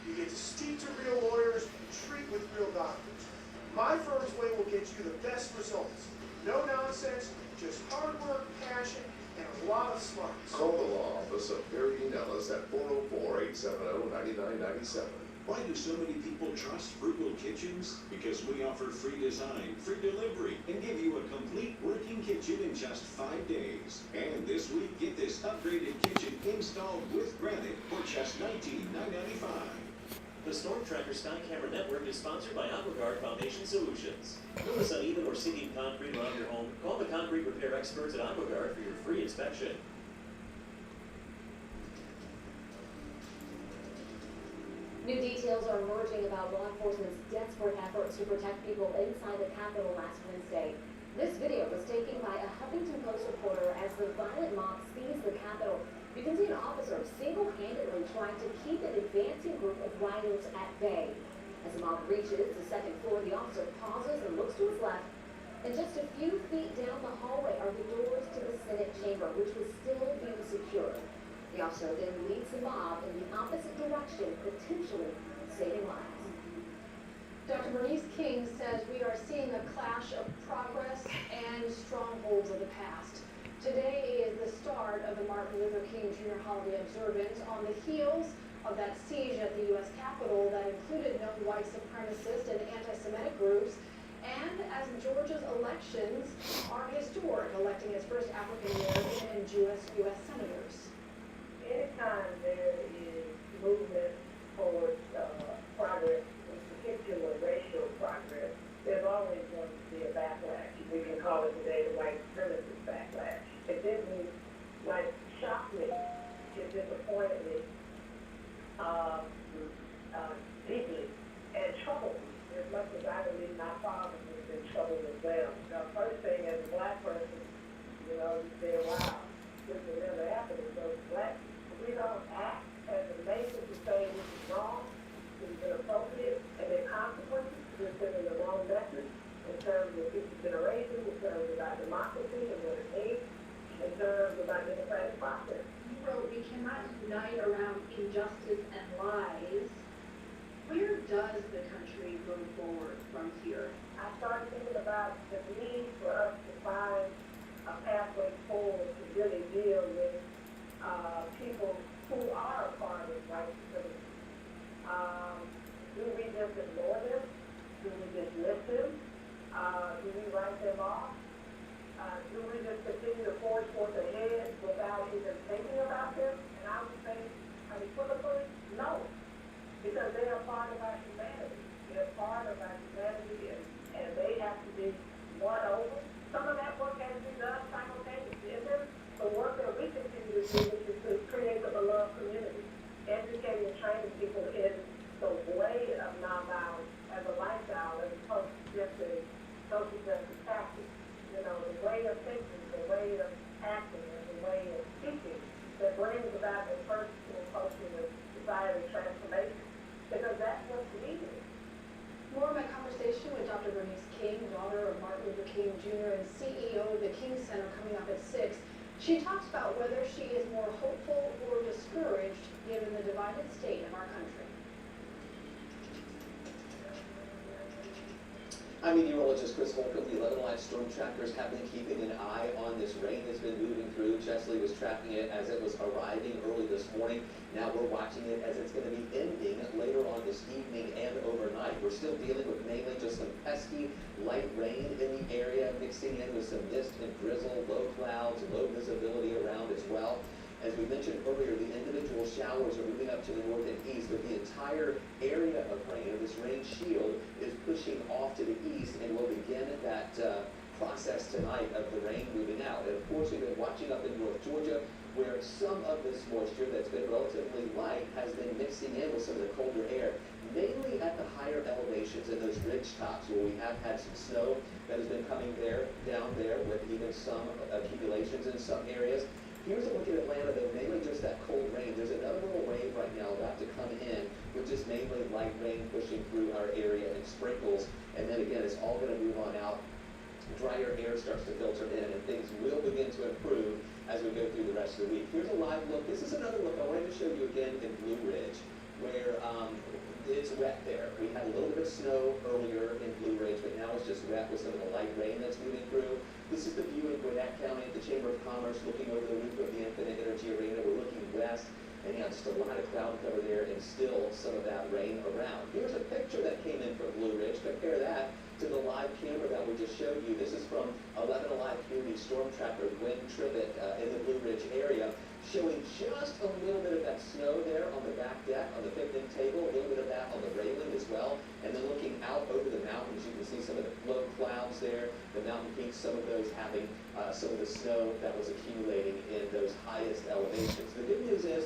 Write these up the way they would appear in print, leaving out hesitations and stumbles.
You get to speak to real lawyers and treat with real doctors. My firm's way will get you the best results. No nonsense, just hard work, passion, and a lot of smarts. Call the law office of Perry Nellis at 404-870-9997. Why do so many people trust Frugal Kitchens? Because we offer free design, free delivery, and give you a complete working kitchen in just 5 days. And this week, get this upgraded kitchen installed with granite for just $19,995. The Storm Tracker Sky Camera Network is sponsored by AquaGuard Foundation Solutions. Notice uneven or sinking concrete around your home? Call the concrete repair experts at AquaGuard for your free inspection. New details are emerging about law enforcement's desperate efforts to protect people inside the Capitol last Wednesday. This video was taken by a Huffington Post reporter as the violent mob seized the Capitol. You can see an officer single-handedly trying to keep an advancing group of rioters at bay. As the mob reaches the second floor, the officer pauses and looks to his left. And just a few feet down the hallway are the doors to the Senate chamber, which was still being secured. The officer then leads the mob in the opposite direction, potentially saving lives. Dr. Bernice King says we are seeing a clash of progress and strongholds of the past. Today is the start of the Martin Luther King Jr. holiday observance on the heels of that siege at the U.S. Capitol that included known white supremacist and anti-Semitic groups, and as Georgia's elections are historic, electing its first African-American and Jewish U.S. senators. Anytime there is movement towards progress, in particular racial progress, there's always going to be a backlash. We can call it today the white supremacist backlash. It didn't shock me, it disappointed me deeply and troubled me as much as I believe my father was in trouble as well. The first thing as a black person, you say, wow, this will never happen. So black, we don't act as a nation to say this is wrong, this is inappropriate, and there are consequences to this sending the wrong message in terms of future generations, in terms of our democracy and what it means, in terms of our democratic process. You wrote, we cannot unite around injustice and lies. Where does the country go forward from here? I started thinking about the need for us to find a pathway forward to really deal with people who are a part of white supremacy. Do we just ignore them? Do we dismiss them? Do we write them off? Do we just continue to forge forth ahead without even thinking about them? And I would say, unequivocally, no. Because they are part of our humanity. They're part of our humanity, and they have to be won over. Some of that work has to be done simultaneously. And then the work that we continue to do, which is to create a beloved community, educating and training people in the way of nonviolence as a lifestyle, as opposed to just a social justice tactic. The way of thinking, the way of acting, and the way of speaking that brings about the personal culture of society transformation. Because that's what's needed. More of my conversation with Dr. Bernice King, daughter of Martin Luther King Jr. and CEO of the King Center, coming up at 6. She talks about whether she is more hopeful or discouraged given the divided state of our country. I'm meteorologist Chris Holcomb. The 11 Live Storm Trackers have been keeping an eye on this rain that's been moving through. Chesley was tracking it as it was arriving early this morning. Now we're watching it as it's going to be ending later on this evening and overnight. We're still dealing with mainly just some pesky light rain in the area, mixing in with some mist and drizzle, low clouds, low visibility around as well. As we mentioned earlier, the individual showers are moving up to the north and east, but the entire area of rain, or this rain shield, is pushing off to the east, and we'll begin that process tonight of the rain moving out. And of course, we've been watching up in North Georgia, where some of this moisture that's been relatively light has been mixing in with some of the colder air, mainly at the higher elevations in those ridge tops where we have had some snow that has been coming down there with even some accumulations in some areas. Here's a look at Atlanta, though, mainly just that cold rain. There's another little wave right now about to come in, with just mainly light rain pushing through our area and sprinkles. And then again, it's all going to move on out. Drier air starts to filter in, and things will begin to improve as we go through the rest of the week. Here's a live look. This is another look I wanted to show you again in Blue Ridge. where it's wet there. We had a little bit of snow earlier in Blue Ridge, but now it's just wet with some of the light rain that's moving through. This is the view in Gwinnett County at the Chamber of Commerce, looking over the roof of the Infinite Energy Arena. We're looking west, and yeah, just a lot of cloud cover there and still some of that rain around. Here's a picture that came in from Blue Ridge. Compare that to the live camera that we just showed you. This is from 11 Alive Community Storm Tracker Gwen Tribbett in the Blue Ridge area, showing just a little bit of that snow there on the back deck, on the picnic table, a little bit of that on the railing as well, and then looking out over the mountains, you can see some of the low clouds there, the mountain peaks, some of those having some of the snow that was accumulating in those highest elevations. The good news is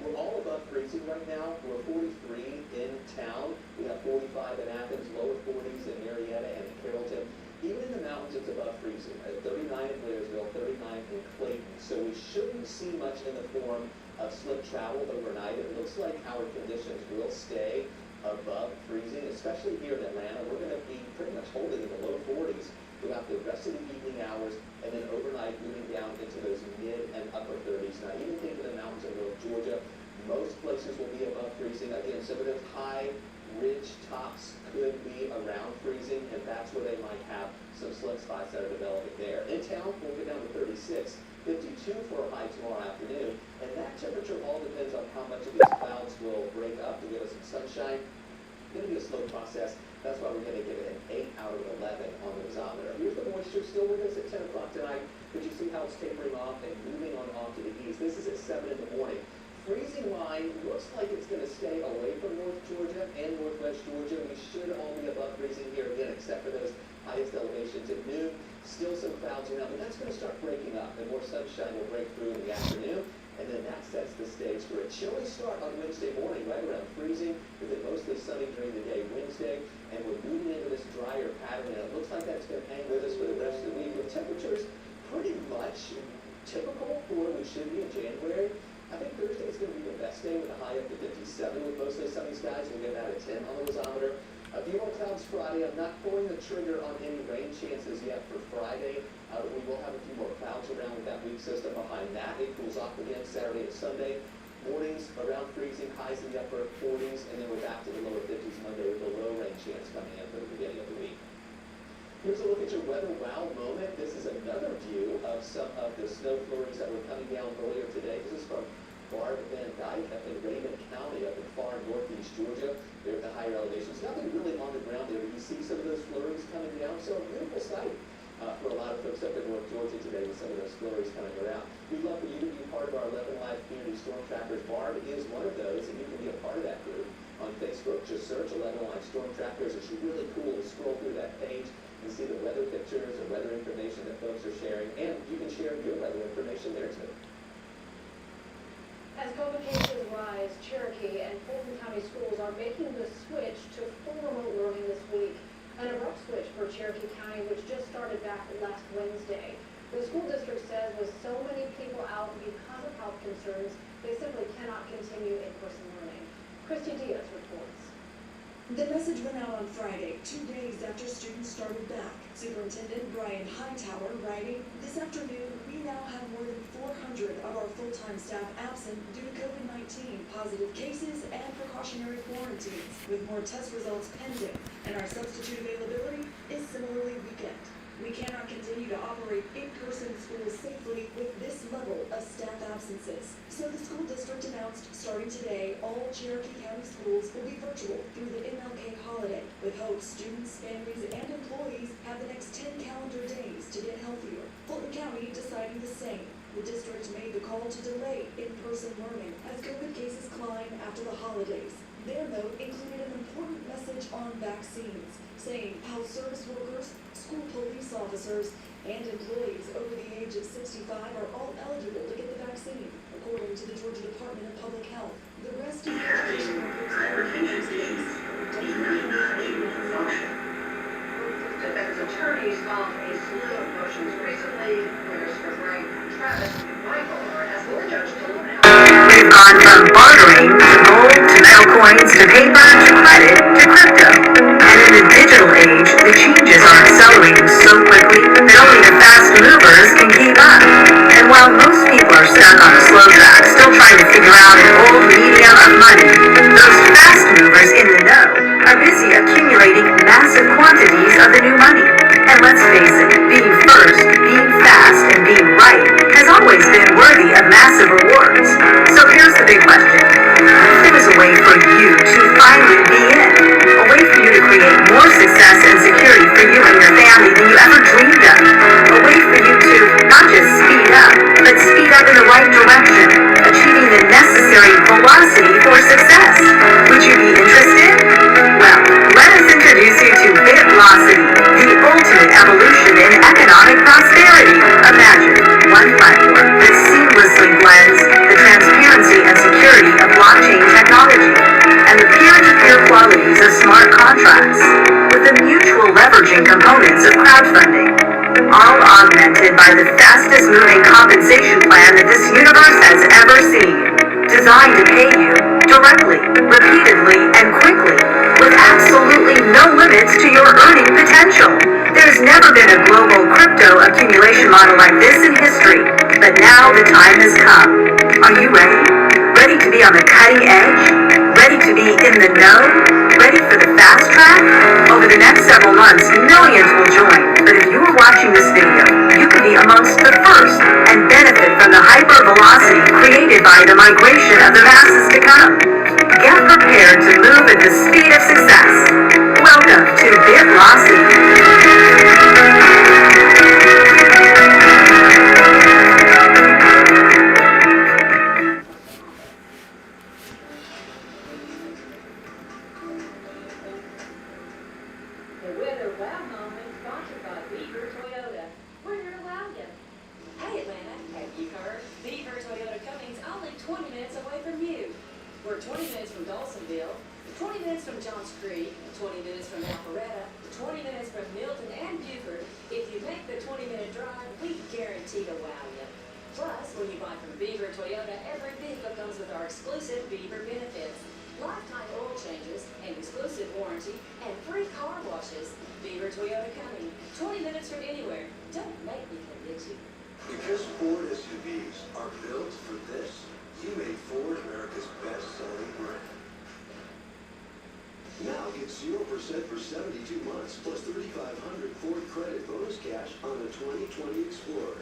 we're all above freezing right now. We're 43 in town. We have 45 in Athens, lower 40s in Marietta and in Carrollton. Even in the mountains, it's above freezing. 39 in Blairsville, 39 in Clayton. So we shouldn't see much in the form of slip travel overnight. It looks like our conditions will stay above freezing, especially here in Atlanta. We're going to be pretty much holding in the low 40s throughout the rest of the evening hours, and then overnight moving down into those mid and upper 30s. Now, even think of the mountains of North Georgia, most places will be above freezing. Again, some of those high ridge tops could be around freezing, and that's where they might have some slip spots that are developing there. In town, we'll get down to 36, 52 for a high tomorrow afternoon, and that temperature all depends on how much of these clouds will break up to give us some sunshine. It's going to be a slow process. That's why we're going to give it an 8 out of 11 on the oximeter. Here's the moisture still with us at 10 o'clock tonight. But you see how it's tapering off and moving on off to the east. This is at 7 in the morning. Freezing line looks like it's going to stay away from North Georgia and Northwest Georgia. We should all be above freezing here again, except for those highest elevations at noon. Still some clouds around, but that's going to start breaking up, and more sunshine will break through in the afternoon. And then that sets the stage for a chilly start on Wednesday morning, right around freezing, with it mostly sunny during the day Wednesday. And we're moving into this drier pattern, and it looks like that's going to hang with us for the rest of the week, with temperatures pretty much typical for where we should be in January. I think Thursday is going to be the best day with a high up to 57 with mostly sunny skies. We'll get that at 10 on the oximeter. A few more clouds Friday. I'm not pulling the trigger on any rain chances yet for Friday. We will have a few more clouds around with that weak system behind that. It cools off again Saturday and Sunday. Mornings around freezing, highs in the upper 40s, and then we're back to the lower 50s Monday with a low rain chance coming in for the beginning of the week. Here's a look at your weather wow moment. This is another view of some of the snow flurries that were coming down earlier today. This is from Barb Van Dyke up in Raymond County, up in far northeast Georgia. They're at the higher elevations. Nothing really on the ground there, but you see some of those flurries coming down. So a beautiful sight for a lot of folks up in North Georgia today with some of those flurries coming around. We'd love for you to be part of our 11 Live Community Storm Trackers. Barb is one of those, and you can be a part of that group on Facebook. Just search 11 Live Storm Trackers. It's really cool to scroll through that page and see the weather pictures and weather information that folks are sharing, and you can share your weather information there too. As COVID cases rise, Cherokee and Fulton County schools are making the switch to full remote learning this week. An abrupt switch for Cherokee County, which just started back last Wednesday. The school district says with so many people out because of health concerns, they simply cannot continue in-person learning. Christy Diaz reports. The message went out on Friday, 2 days after students started back. Superintendent Brian Hightower writing, "This afternoon, we now have more than 400 of our full-time staff absent due to COVID-19 positive cases and precautionary quarantines, with more test results pending, and our substitute availability is similarly weakened. We cannot continue to operate in-person schools safely with this level of staff absences." So the school district announced starting today, all Cherokee County schools will be virtual through the MLK holiday, with hopes students, families, and employees have the next 10 calendar days to get healthier. Fulton County deciding the same. The district made the call to delay in-person learning as COVID cases climb after the holidays. Their note included an important message on vaccines, saying health service workers, school police officers, and employees over the age of 65 are all eligible to get the vaccine, according to the Georgia Department of Public Health. The rest of the education workers are in those days. Defense attorneys filed a slew of motions recently. Lawyers for Brian Travis and Michael are asking the judge to limit how We've gone from bartering to gold to metal coins to paper to credit to crypto. And in the digital age, the changes are accelerating so quickly that only the fast movers can keep up. And while most people are stuck on the slow track, still trying to figure out an old medium of money, those security, imagine one platform that seamlessly blends the transparency and security of blockchain technology and the peer-to-peer qualities of smart contracts with the mutual leveraging components of crowdfunding, all augmented by the fastest moving compensation plan that this universe has ever seen, designed to pay you directly, repeatedly, and quickly, with absolutely no limits to your earning potential. There's never been a global crypto accumulation model like this in history, but now the time has come. Are you ready? Ready to be on the cutting edge? Ready to be in the know? Ready for the fast track? Over the next several months, millions will join, but if you are watching this video, you could be amongst the first and benefit from the hyper velocity created by the migration of the masses to come. Get prepared to move at the speed of success. Welcome to Bitlocity. The weather wow moment sponsored by Beaver Toyota. We're here to wow you. Hey Atlanta, have you heard? Beaver Toyota Cummings only 20 minutes away from you. We're 20 minutes from Dawsonville, 20 minutes from Johns Creek, 20 minutes from Alpharetta, 20 minutes from Milton and Buford. If you make the 20-minute drive, we guarantee to wow you. Plus, when you buy from Beaver Toyota, every vehicle comes with our exclusive Beaver benefits. Lifetime oil changes, an exclusive warranty, and free car washes. Beaver Toyota Cummings, 20 minutes from anywhere. Don't make me convince you. Because Ford SUVs are built for this, you made Ford America's best-selling brand. Now get 0% for 72 months plus $3,500 Ford credit bonus cash on a 2020 Explorer.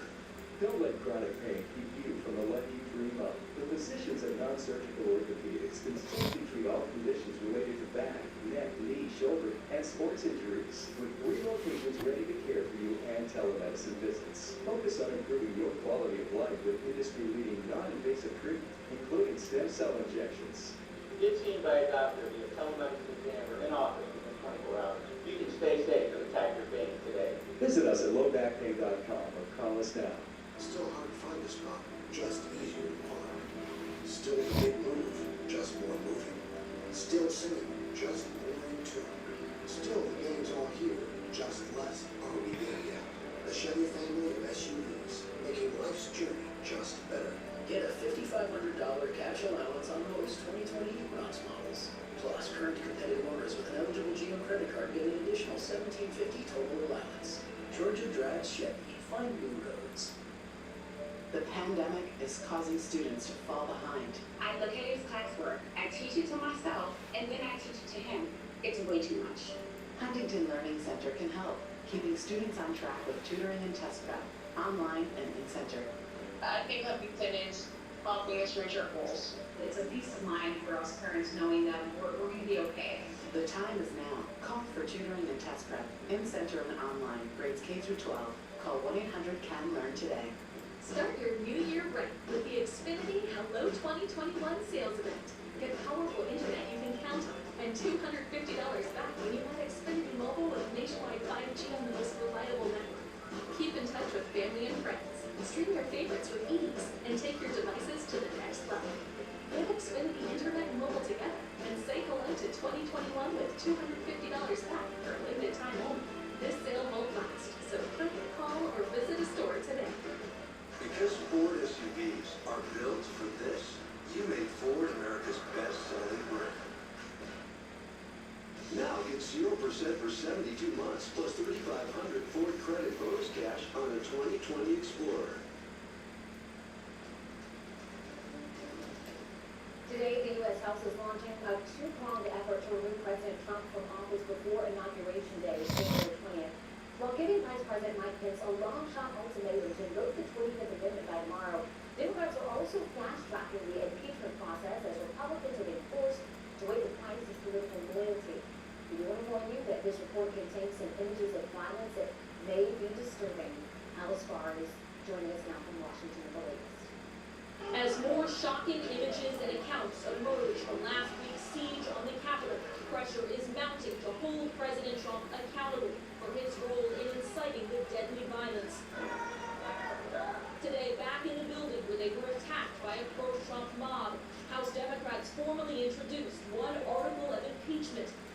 Don't let chronic pain keep you from the life you dream of. The physicians at Non-Surgical Orthopedics consistently treat all conditions related to back, neck, knee, shoulder, and sports injuries. With 3 locations ready to care for you and telemedicine visits. Focus on improving your quality of life with industry-leading non-invasive treatment, including stem cell injections. Get seen by a doctor via telemedicine exam or in office within 24 hours. You can stay safe and attack your pain today. Visit us at lowbackpain.com or call us now. Still hard to find a spot, just easier to park. Still the big move, just more moving. Still singing, just more in tune. Still the game's all here, just less. Are we there yet? The Chevy family of SUVs, making life's journey just better. Get a $5,500 cash allowance on most 2020 Equinox models. Plus, current competitive owners with an eligible Geo credit card get an additional $1,750 total allowance. Georgia drives Chevy. Find new roads. The pandemic is causing students to fall behind. I look at his classwork, I teach it to myself, and then I teach it to him. It's way too much. Huntington Learning Center can help, keeping students on track with tutoring and test prep, online and in-center. I think Huntington is helping us reach our goals. It's a peace of mind for us parents knowing that we're going to be okay. The time is now. Call for tutoring and test prep, in-center and online, grades K through 12. Call 1-800-CAN-LEARN today. Start your new year right with the Xfinity Hello 2021 sales event. Get powerful internet you can count on and $250 back when you buy Xfinity Mobile with nationwide 5G on the most reliable network. Keep in touch with family and friends, stream your favorites with ease, and take your devices to the next level. Get Xfinity Internet and Mobile together and say hello to 2021 with $250 back for a limited time only. This sale won't last, so click, call, or visit a store today. Because Ford SUVs are built for this, you made Ford America's best-selling brand. Now get 0% for 72 months plus $3,500 Ford credit bonus cash on a 2020 Explorer. Today, the U.S. House is launching a two-pronged effort to remove President Trump from office before Inauguration Day, January 20th. While giving Vice President Mike Pence a long-shot ultimatum to invoke the 25th Amendment by tomorrow, Democrats are also fast-tracking the impeachment process as Republicans are being forced to weigh the price of political loyalty. We want to warn you that this report contains some images of violence that may be disturbing. Alice Barr is joining us now from Washington with the latest. As more shocking images and accounts emerge from last week's siege on the Capitol, pressure is mounting to hold President Trump accountable for his role in inciting the deadly violence.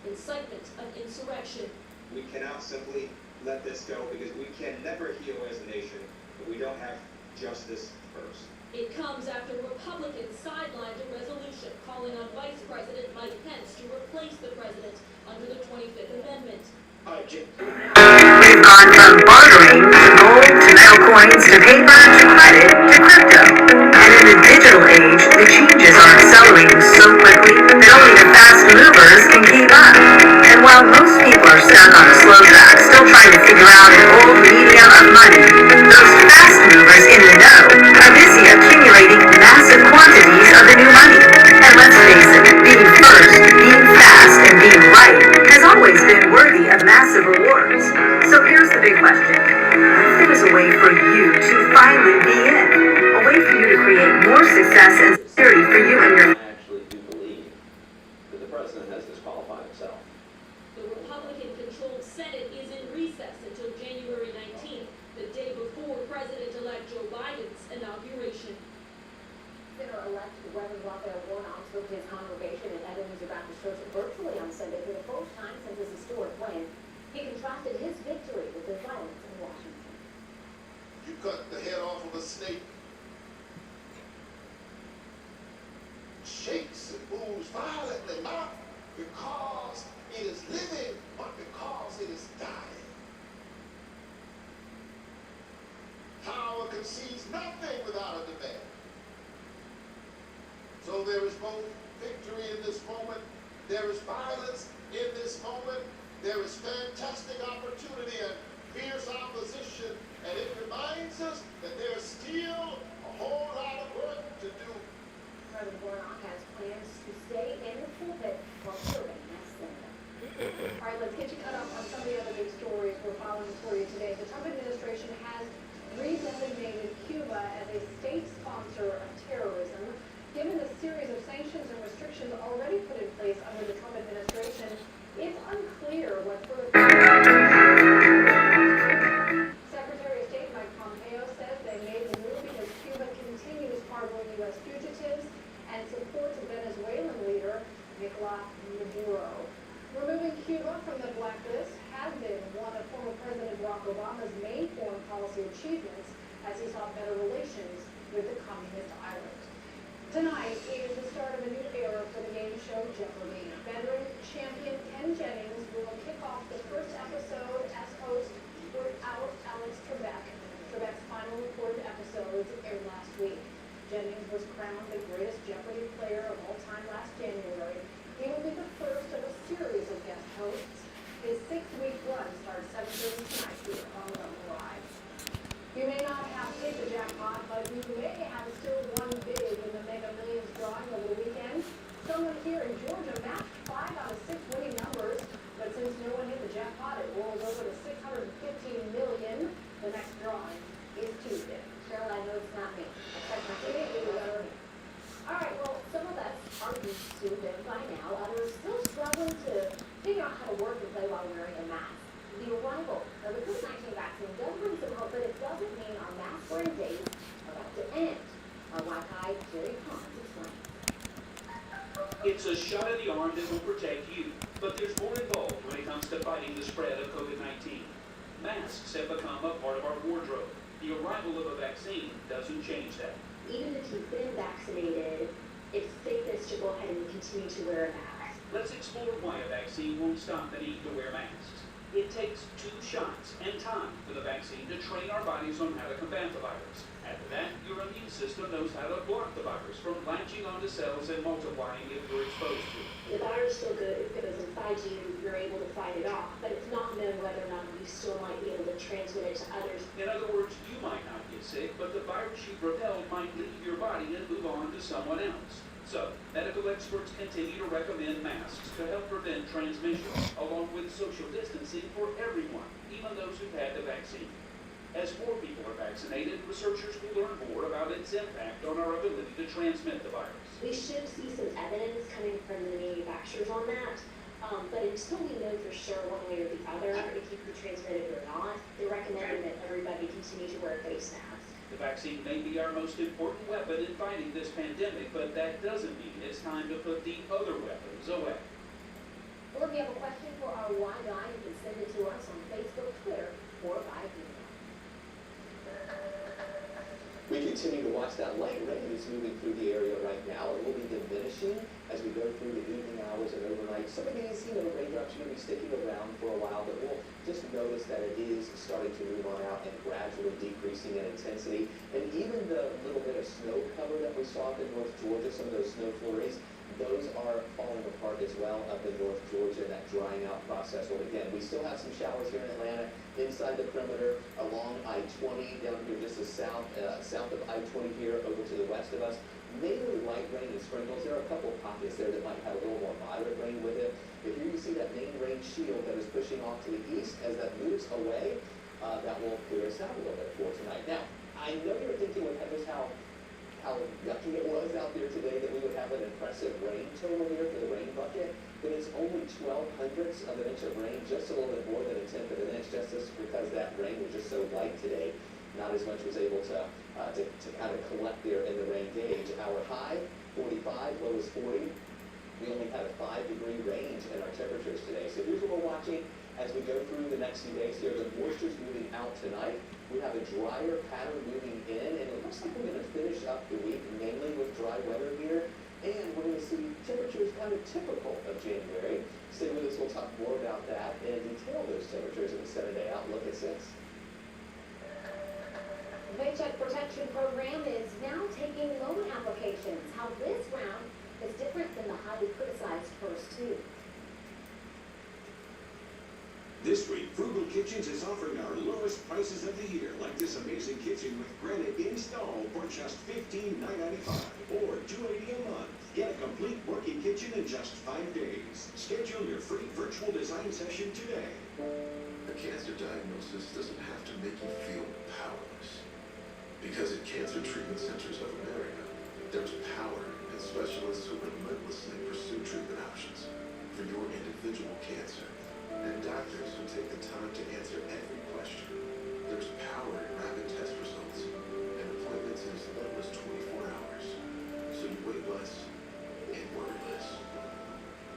incitement of insurrection. We cannot simply let this go because we can never heal as a nation if we don't have justice first. It comes after Republicans sidelined a resolution calling on Vice President Mike Pence to replace the president under the 25th Amendment. We've gone from bartering to gold to metal coins to paper to credit to crypto. And in the digital age, the changes are accelerating so quickly that only the fast movers can keep up. And while most people are stuck on a slow track, still trying to figure out an old medium of money, those fast movers in the know are busy accumulating massive quantities of the new money. And let's face it, being first, being fast, and being right has always been worthy of massive rewards. So here's the big question. What if there was a way for you to finally be in? A way for you to create more success and security for you and your I actually do believe that the president has disqualified himself. The Republican-controlled Senate is in recess until January 19th, the day before President-elect Joe Biden's inauguration. Senator-elect Reverend Raphael Warnock spoke to his congregation at Ebenezer Baptist Church virtually on Sunday for the first time since his historic win. He contrasted his victory with the violence in Washington. You cut the head off of a snake, shakes and moves violently, not because it is living, but because it is dying. Power concedes nothing without a demand. So there is both victory in this moment, there is violence in this moment, there is fantastic opportunity and fierce opposition, and it reminds us that there is still a whole lot of work to do. President Warnock has plans to stay in the pulpit while serving as senator. All right, let's get you caught up on some of the other big stories we're following for you today. The Trump administration has re-designated Cuba as a state sponsor of terrorism. Given the series of sanctions and restrictions already put in place under the Trump administration, it's unclear what further. Secretary of State Mike Pompeo says they made the move because Cuba continues harboring U.S. fugitives and supports Venezuelan leader Nicolas Maduro. Removing Cuba from the blacklist has been one of former President Barack Obama's main foreign policy achievements as he sought better relations with the communist island. Tonight is the start of a new era for the game show Jeopardy! Veteran champion Ken Jennings will kick off the first episode as host without Alex Trebek. Trebek's final recorded episodes aired last week. Jennings was crowned the greatest Jeopardy! Player of all time last January. He will be the first of a series of guest hosts. His 6-week run starts 7:30 tonight here on Level Live. You may not have hit the jackpot, but you may have still won big in the Mega Millions drawing over the weekend. Someone here in Georgia matched 5 out of 6 winning numbers, but since no one hit the jackpot, it rolls over to $615 million. The next drawing is Tuesday. Cheryl, I know it's not me. I checked my TV. All right, well, some of us are used to them by now. Others still struggling to figure out how to work and play while wearing a mask. The arrival of the COVID-19 vaccine does bring some hope, but it doesn't mean our mask-wearing days are about to end. Our Wi-Fi, Jerry Collins, explains. It's a shot in the arm that will protect you, but there's more involved when it comes to fighting the spread of COVID-19. Masks have become a part of our wardrobe. The arrival of a vaccine doesn't change that. Even if you've been vaccinated, it's safest to go ahead and continue to wear a mask. Let's explore why a vaccine won't stop the need to wear masks. It takes 2 shots and time for the vaccine to train our bodies on how to combat the virus. After that, your immune system knows how to block the virus from latching onto cells and multiplying if you're exposed to it. The virus still goes inside you, you're able to fight it off, but it's not known whether or not you still might be able to transmit it to others. In other words, you might not get sick, but the virus you repelled might leave your body and move on to someone else. So, medical experts continue to recommend masks to help prevent transmission, along with social distancing for everyone, even those who've had the vaccine. As more people are vaccinated, researchers will learn more about its impact on our ability to transmit the virus. We should see some evidence coming from the manufacturers on that, but until we know for sure one way or the other if you can transmit it or not, they're recommending that everybody continue to wear face masks. The vaccine may be our most important weapon in fighting this pandemic, but that doesn't mean it's time to put the other weapons away. Well, if you have a question for our Why Guy, you can send it to us on Facebook, Twitter, or by email. We continue to watch that light rain that's moving through the area right now. It will be diminishing as we go through the evening hours and overnight. Some of these, raindrops are going to be sticking around for a while, but we'll just notice that it is starting to move on out and gradually decreasing in intensity. And even the little bit of snow cover that we saw up in North Georgia, some of those snow flurries, those are falling apart as well up in North Georgia, that drying out process. Well, again, we still have some showers here in Atlanta, inside the perimeter, along I-20, down here just south of I-20 here, over to the west of us. Mainly light rain and sprinkles. There are a couple of pockets there that might have a little more moderate rain with it. But here you see that main rain shield that is pushing off to the east. As that moves away, that will clear us out a little bit for tonight. Now, I know you're thinking with just how yucky it was out there today that we would have an impressive rain total here for the rain bucket, but it's only 0.12 of an inch of rain, just a little bit more than a tenth of an inch, just because that rain was just so light today. Not as much was able to kind of collect there in the rain gauge. Our high, 45, low is 40. We only had a 5-degree range in our temperatures today. So here's what we're watching as we go through the next few days here. The moisture's moving out tonight. We have a drier pattern moving in, and it looks like we're going to finish up the week mainly with dry weather here. And we're going to see temperatures kind of typical of January. Stay with us, we'll talk more about that and detail those temperatures in the 7-day outlook at 6. The Paycheck Protection Program is now taking loan applications. How this round is different than the highly criticized first two. This week, Frugal Kitchens is offering our lowest prices of the year, like this amazing kitchen with granite install for just $15,995 or $280 a month. Get a complete working kitchen in just 5 days. Schedule your free virtual design session today. A cancer diagnosis doesn't have to make you feel powerless. Because at Cancer Treatment Centers of America, there's power in specialists who relentlessly pursue treatment options for your individual cancer, and doctors who take the time to answer every question. There's power in rapid test results and appointments in as little as 24 hours, so you wait less and worry less.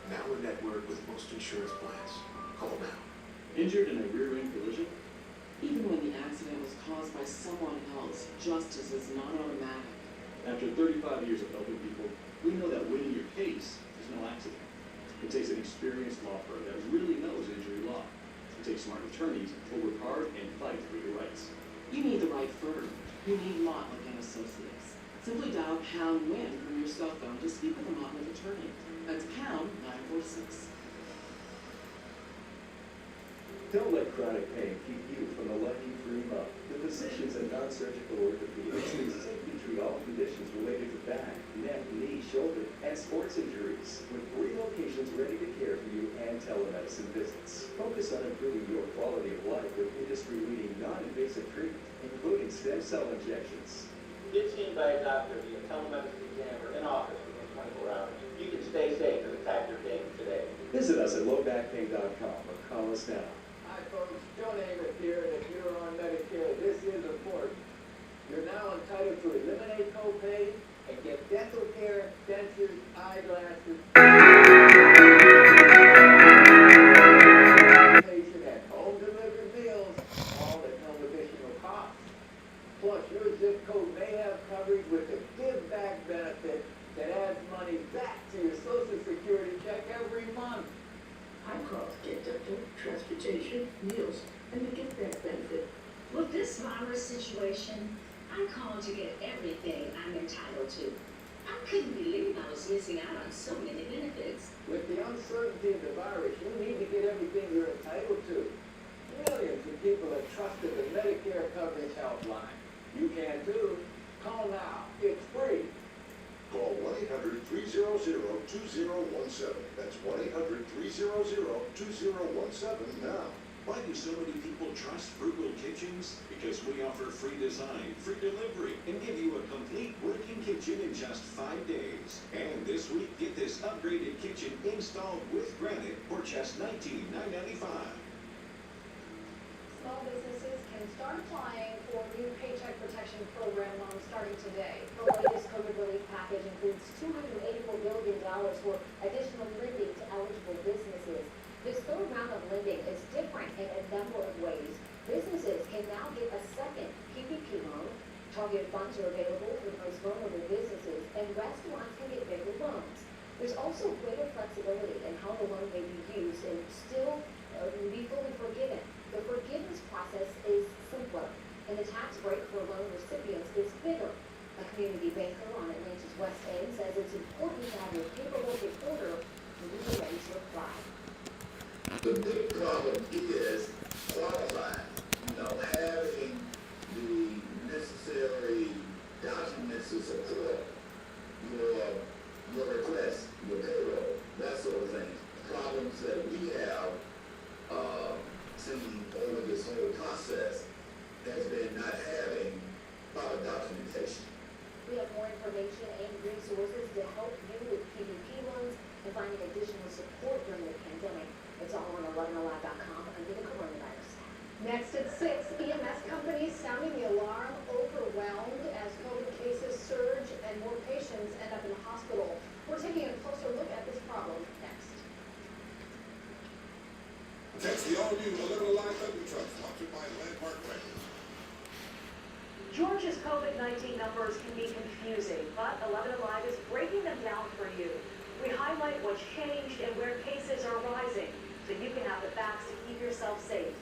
Now we're networked with most insurance plans. Call now. Injured in a rear-end collision? Even when the accident was caused by someone else, justice is not automatic. After 35 years of helping people, we know that winning your case is no accident. It takes an experienced law firm that really knows injury law. It takes smart attorneys who work hard and fight for your rights. You need the right firm. You need Motley & Associates. Simply dial #WIN from your cell phone to speak with a Motley attorney. That's #946. Don't let chronic pain keep you from a lucky 3 month. The physicians at Non-Surgical Orthopedics can safely treat all conditions related to back, neck, knee, shoulder, and sports injuries with 3 locations ready to care for you and telemedicine visits. Focus on improving your quality of life with industry-leading non-invasive treatment, including stem cell injections. Get seen by a doctor via telemedicine exam or in office within 24 hours. You can stay safe and attack your pain today. Visit us at lowbackpain.com or call us now. Hi folks, Joe Namath here, and if you're on Medicare, this is important. You're now entitled to eliminate copay and get dental care, dentures, eyeglasses, and home-delivered meals, all at no additional cost. Plus, your zip code may have coverage with a give-back benefit that adds money back to your Social Security check every month. I called to get dental, transportation, meals, and the gift back benefit. With this virus situation, I called to get everything I'm entitled to. I couldn't believe I was missing out on so many benefits. With the uncertainty of the virus, you need to get everything you're entitled to. Millions of people have trusted the Medicare coverage helpline. You can too. Call now. It's free. Call 1-800-300-2017. That's 1-800-300-2017 now. Why do so many people trust Frugal Kitchens? Because we offer free design, free delivery, and give you a complete working kitchen in just 5 days. And this week, get this upgraded kitchen installed with granite for just $19,995. Small businesses can start applying for new Paycheck Protection Program loans starting today. The latest COVID relief package includes $284 billion for additional lending to eligible businesses. Target funds are available for the most vulnerable businesses, and restaurants can get bigger loans. There's also greater flexibility in how the loan may be used and still be fully forgiven. The forgiveness process is simpler, and the tax break for loan recipients is bigger. A community banker on Atlanta's West End says it's important to have your paperwork in order when you're ready to apply. The big problem is qualifying, having the necessary documents to support your request, your payroll, that sort of thing. Problems that we have seen over this whole process has been not having proper documentation. We have more information and resources to help you with PPP loans and finding additional support during the pandemic. It's all on 11alive.com under the coronavirus tab. Next at 6, EMS companies sounding the alarm, overwhelmed as COVID cases surge and more patients end up in the hospital. We're taking a closer look at this problem next. That's the all-new 11 Alive Thunder Truck, sponsored by Landmark Records. Georgia's COVID-19 numbers can be confusing, but 11 Alive is breaking them down for you. We highlight what's changed and where cases are rising, so you can have the facts to keep yourself safe.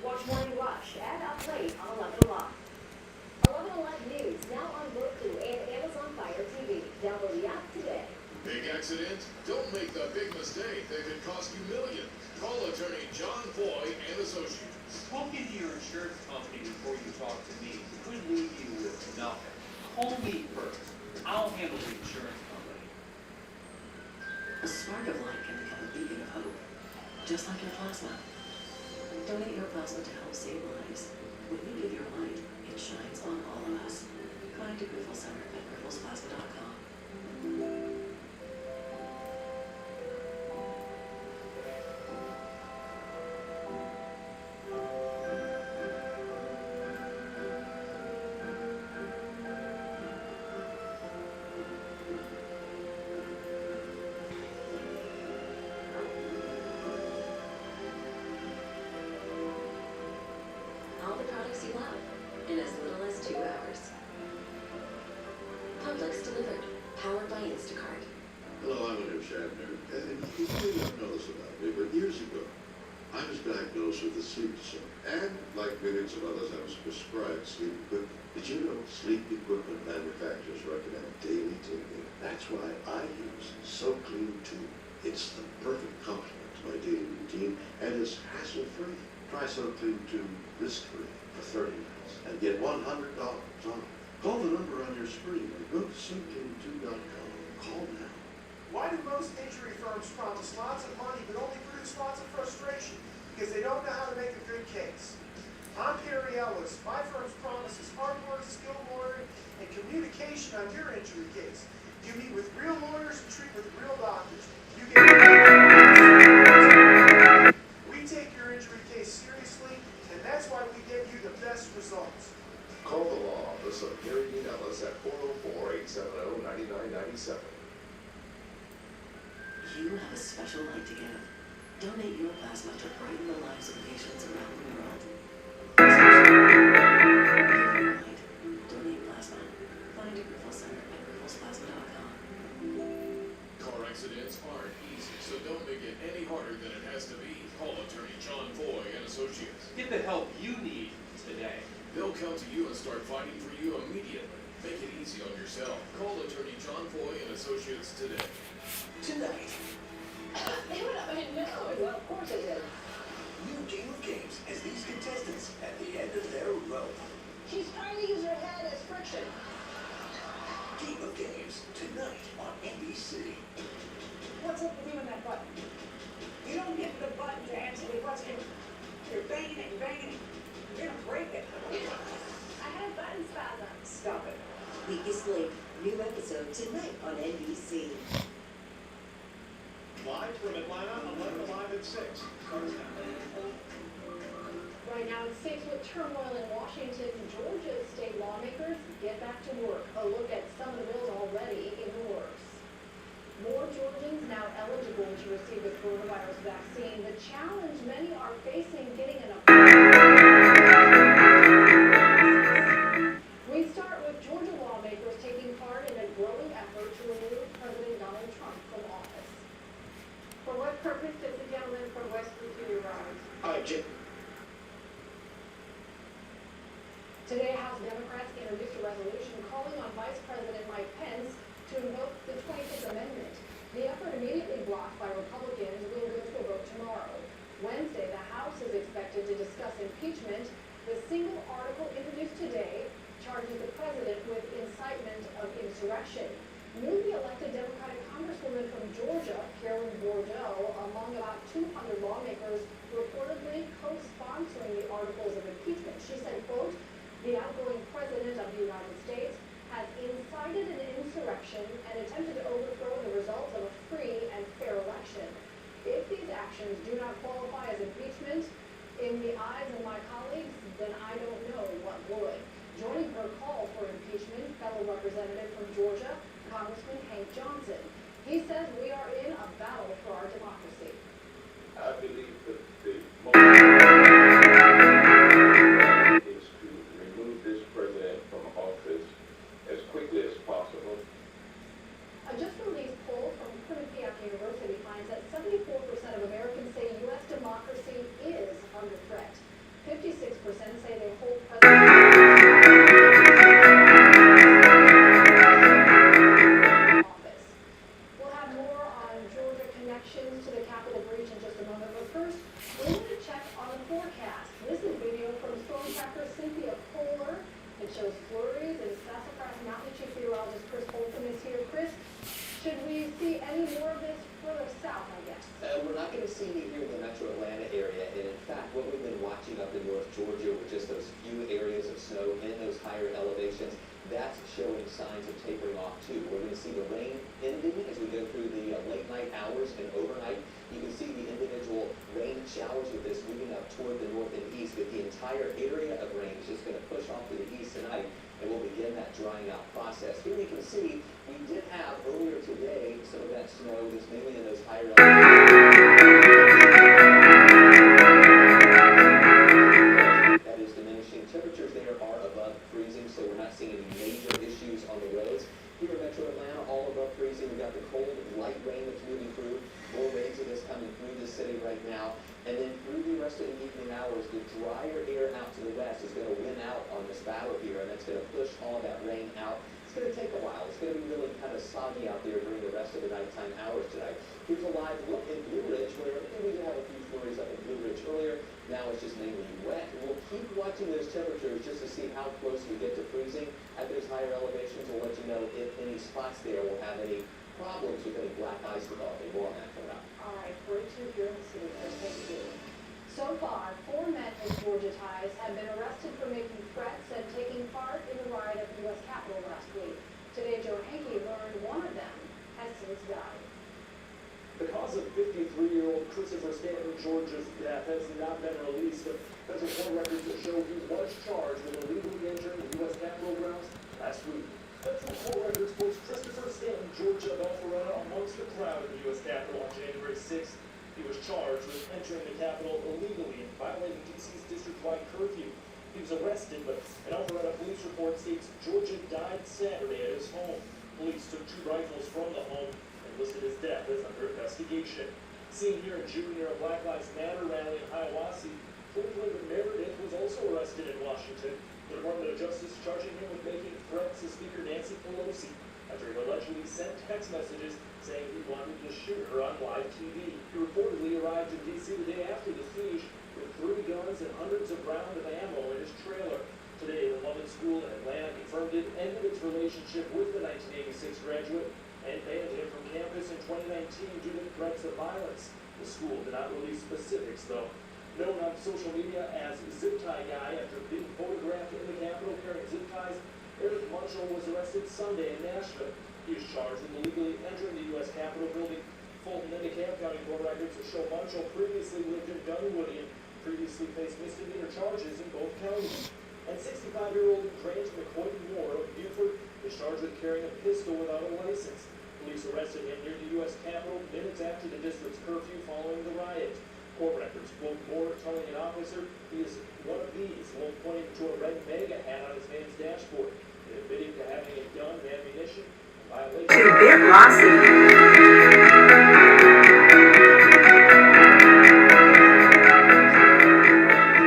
Watch Morning Rush and Up Late on 11 Alive. 11 Alive News, now on Roku and Amazon Fire TV. Download the app today. Big accident? Don't make the big mistake that could cost you millions. Call attorney John Foy and Associates. Talk into your insurance company before you talk to me. We couldn't leave you with nothing. Call me first. I'll handle the insurance company. A spark of light can become a beacon of hope, just like your plasma. Donate your plasma to help save lives. When you give your light, it shines on all of us. Find a Griffle Center at grifflesplasma.com. All the products you love in as little as 2 hours. Publix delivered, powered by Instacart. Hello, I'm William Shatner, and you may not know this about me, but years ago, I was diagnosed with a sleep disorder, and like millions of others, I was prescribed sleep equipment. Did you know sleep equipment manufacturers recommend daily taking? That's why I use SoClean 2. It's the perfect complement to my daily routine, and it's hassle-free. Try SoClean 2 risk-free for 30 minutes and get $100 off. Call the number on your screen or go to SoClean2.com. Call now. Why do most injury firms promise lots of money but only produce lots of frustration? Because they don't know how to make a good case. I'm Perry Ellis. My firm's promise is hard work, skilled lawyering, and communication on your injury case. You meet with real lawyers and treat with real doctors. You get we take your injury case seriously, and that's why we give you the best results. Call the law office of Gary Dean Ellis at 404-870-9997. You have a special light to give. Donate your plasma to brighten the lives of patients around the world. Give your light. Donate plasma. Find a Griffle Center at grifflesplasma.com. Car accidents aren't easy, so don't make it any harder than it has to be. Call attorney John Foy and Associates. Get the help you need today. They'll come to you and start fighting for you immediately. Make it easy on yourself. Call attorney John Foy and Associates today. Tonight, Well, of course it is. new game of games as these contestants at the end of their rope. She's trying to use her head as friction. Game of Games tonight on NBC. What's up with you and that button? You don't get the button to answer the question. You're banging it and banging it. You're gonna break it. I have button spasms. Stop it. Weakest Link, new episode tonight on NBC. Live from Atlanta, 11 Alive at 6. Starts now. Right now, it's faced with turmoil in Washington. Georgia's state lawmakers get back to work. A look at some of the bills already in the works. More Georgians now eligible to receive the coronavirus vaccine. The challenge many are facing getting enough. We start with Today, House Democrats introduced a resolution calling on Vice President Mike Pence to invoke the 25th Amendment. The effort, immediately blocked by Republicans, will go to a vote tomorrow. Wednesday, the House is expected to discuss impeachment. The single article introduced today charges the president with incitement of insurrection. Newly elected Democratic Congresswoman from Georgia, Carolyn Bordeaux, among about 200 lawmakers reportedly co-sponsoring the articles of impeachment. She said, quote, "The outgoing president of the United States has incited an insurrection and attempted to overthrow the results of a free and fair election. If these actions do not qualify as impeachment in the eyes of my colleagues, then I don't know what would." Joining her call for impeachment, fellow representative from Georgia, Congressman Hank Johnson. He says we are in a battle for our democracy. I believe that the is to remove this president from office as quickly as possible. A just released poll from Quinnipiac University finds that 74% of Americans say U.S. democracy is under threat. 56% say they hold office. We'll have more on Georgia connections to the Capitol breach in just a moment, but first, we're going to check on the forecast. This is video from storm tracker Cynthia Kohler. It shows flurries in Sassafras Mountain. Chief Meteorologist Chris Holcomb is here. Chris, should we see any more of this further south, I guess? We're not going to see any here in the metro Atlanta area, and in fact, what we've been watching up in North Georgia with just those few areas of snow in those higher elevations, that's showing signs of tapering off too. We're going to see the rain ending as we go through the late night hours and overnight. You can see the individual rain showers with this moving up toward the north and east, but the entire area of rain is just going to push off to the east tonight, and we'll begin that drying out process. Here you can see we did have earlier today some of that snow that's mainly in those higher that is diminishing. Temperatures there are above freezing, so we're not seeing any major issues on the roads. Here in metro Atlanta, all above freezing. We've got the cold, light rain that's moving through. More rains of this coming through the city right now. And then through the rest of the evening hours, the drier air out to the west is going to win out on this battle here, and that's going to push all of that rain out. It's going to take a while. It's going to be really kind of soggy out there during the rest of the nighttime hours tonight. Here's a live look in Blue Ridge, where we did have a few flurries up in Blue Ridge earlier. Now it's just mainly wet. We'll keep watching those temperatures just to see how close we get to freezing. At those higher elevations, we'll let you know if any spots there will have any problems with any black ice developing. More on that coming up. All right, 42 here in the city. Thank you. So far, 4 men with Georgia ties have been arrested for making threats and taking part in the riot at the U.S. Capitol last week. Today, Joe Hankey learned one of them has since died. The cause of 53-year-old Christopher Stanton George's death has not been released, but federal court records show he was charged with illegally entering the U.S. Capitol grounds last week. Federal court records post Christopher Stanton George of Alpharetta amongst the crowd at the U.S. Capitol on January 6th. He was charged with entering the Capitol illegally and violating D.C.'s district-wide curfew. He was arrested, but an Alpharetta police report states Georgia died Saturday at his home. Police took 2 rifles from the home and listed his death as under investigation. Seen here in June near a Black Lives Matter rally in Hiawassee, Florida Meredith was also arrested in Washington. The Department of Justice charging him with making threats to Speaker Nancy Pelosi after he allegedly sent text messages saying he wanted to shoot her on live TV. He reportedly arrived in D.C. the day after the siege with 3 guns and hundreds of rounds of ammo in his trailer. Today, the London School in Atlanta confirmed it ended its relationship with the 1986 graduate and banned him from campus in 2019 due to threats of violence. The school did not release specifics, though. Known on social media as Zip Tie Guy after being photographed in the Capitol carrying zip ties, Eric Marshall was arrested Sunday in Nashville. He is charged with illegally entering the U.S. Capitol building. Fulton and DeKalb County court records show Marshall previously lived in Dunwoody and previously faced misdemeanor charges in both counties. And 65-year-old Grant McCoy Moore of Buford is charged with carrying a pistol without a license. Police arrested him near the U.S. Capitol minutes after the district's curfew following the riot. Court records quote Moore telling an officer he is one of these, while pointing to a red mega hat on his van's dashboard, and admitting to having a gun and ammunition in violation.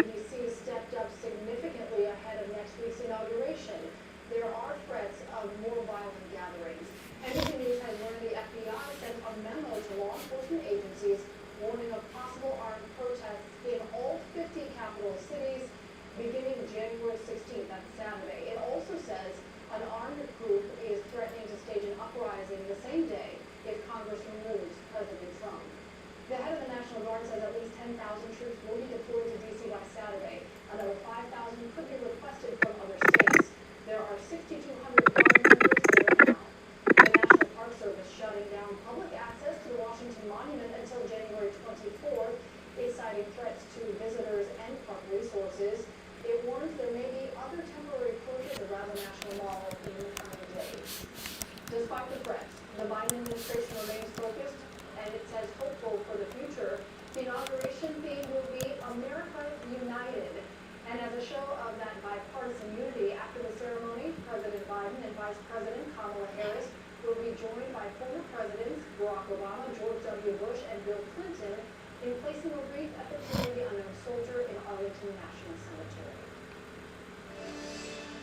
DC stepped up significantly ahead of next week's Barack Obama, George W. Bush, and Bill Clinton in placing a wreath at the tomb of the unknown soldier in Arlington National Cemetery.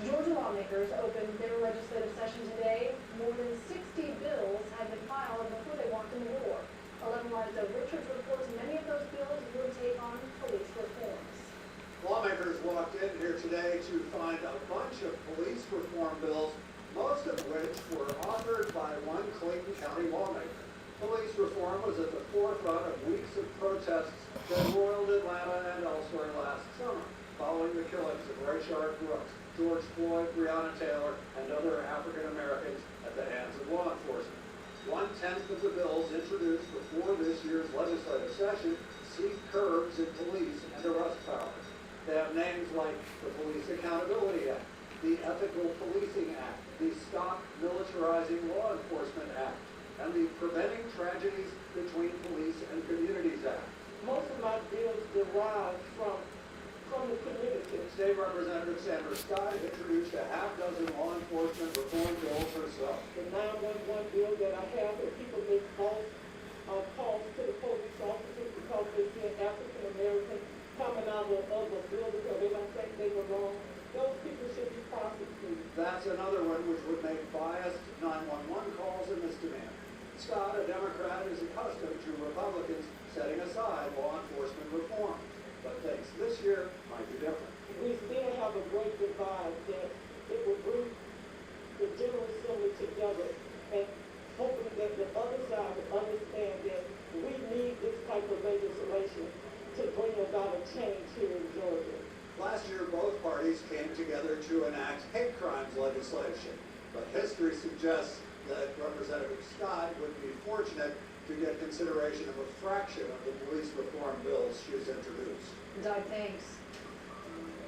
Georgia lawmakers opened their legislative session today. More than 60 bills had been filed before they walked into war. 11 Lives of Richards reports many of those bills would take on police reforms. Lawmakers walked in here today to find a bunch of police reform bills, most of which were authored by one Clayton County lawmaker. Police reform was at the forefront of weeks of protests that roiled Atlanta and elsewhere last summer, following the killings of Rayshard Brooks, George Floyd, Breonna Taylor, and other African Americans at the hands of law enforcement. 1/10 of the bills introduced before this year's legislative session seek curbs in police and arrest powers. They have names like the Police Accountability Act, the Ethical Policing Act, the Stop Militarizing Law Enforcement Act, and the Preventing Tragedies Between Police and Communities Act. Most of my bills derive from the community. State Representative Sandra Scott introduced a half dozen law enforcement reform bills herself. The 911 bill that I have, that people make false calls to the police officers because they see an African American coming out of a building or they don't think they were wrong. Those people should be prosecuted. That's another one which would make biased 911 calls a misdemeanor. Scott, a Democrat, is accustomed to Republicans setting aside law enforcement reform, but thinks this year might be different. We still have a great divide that it will bring the General Assembly together and hoping that the other side will understand that we need this type of legislation to bring about a change here in Georgia. Last year, both parties came together to enact hate crimes legislation, but history suggests that Representative Scott would be fortunate to get consideration of a fraction of the police reform bills she's introduced. Doug, thanks.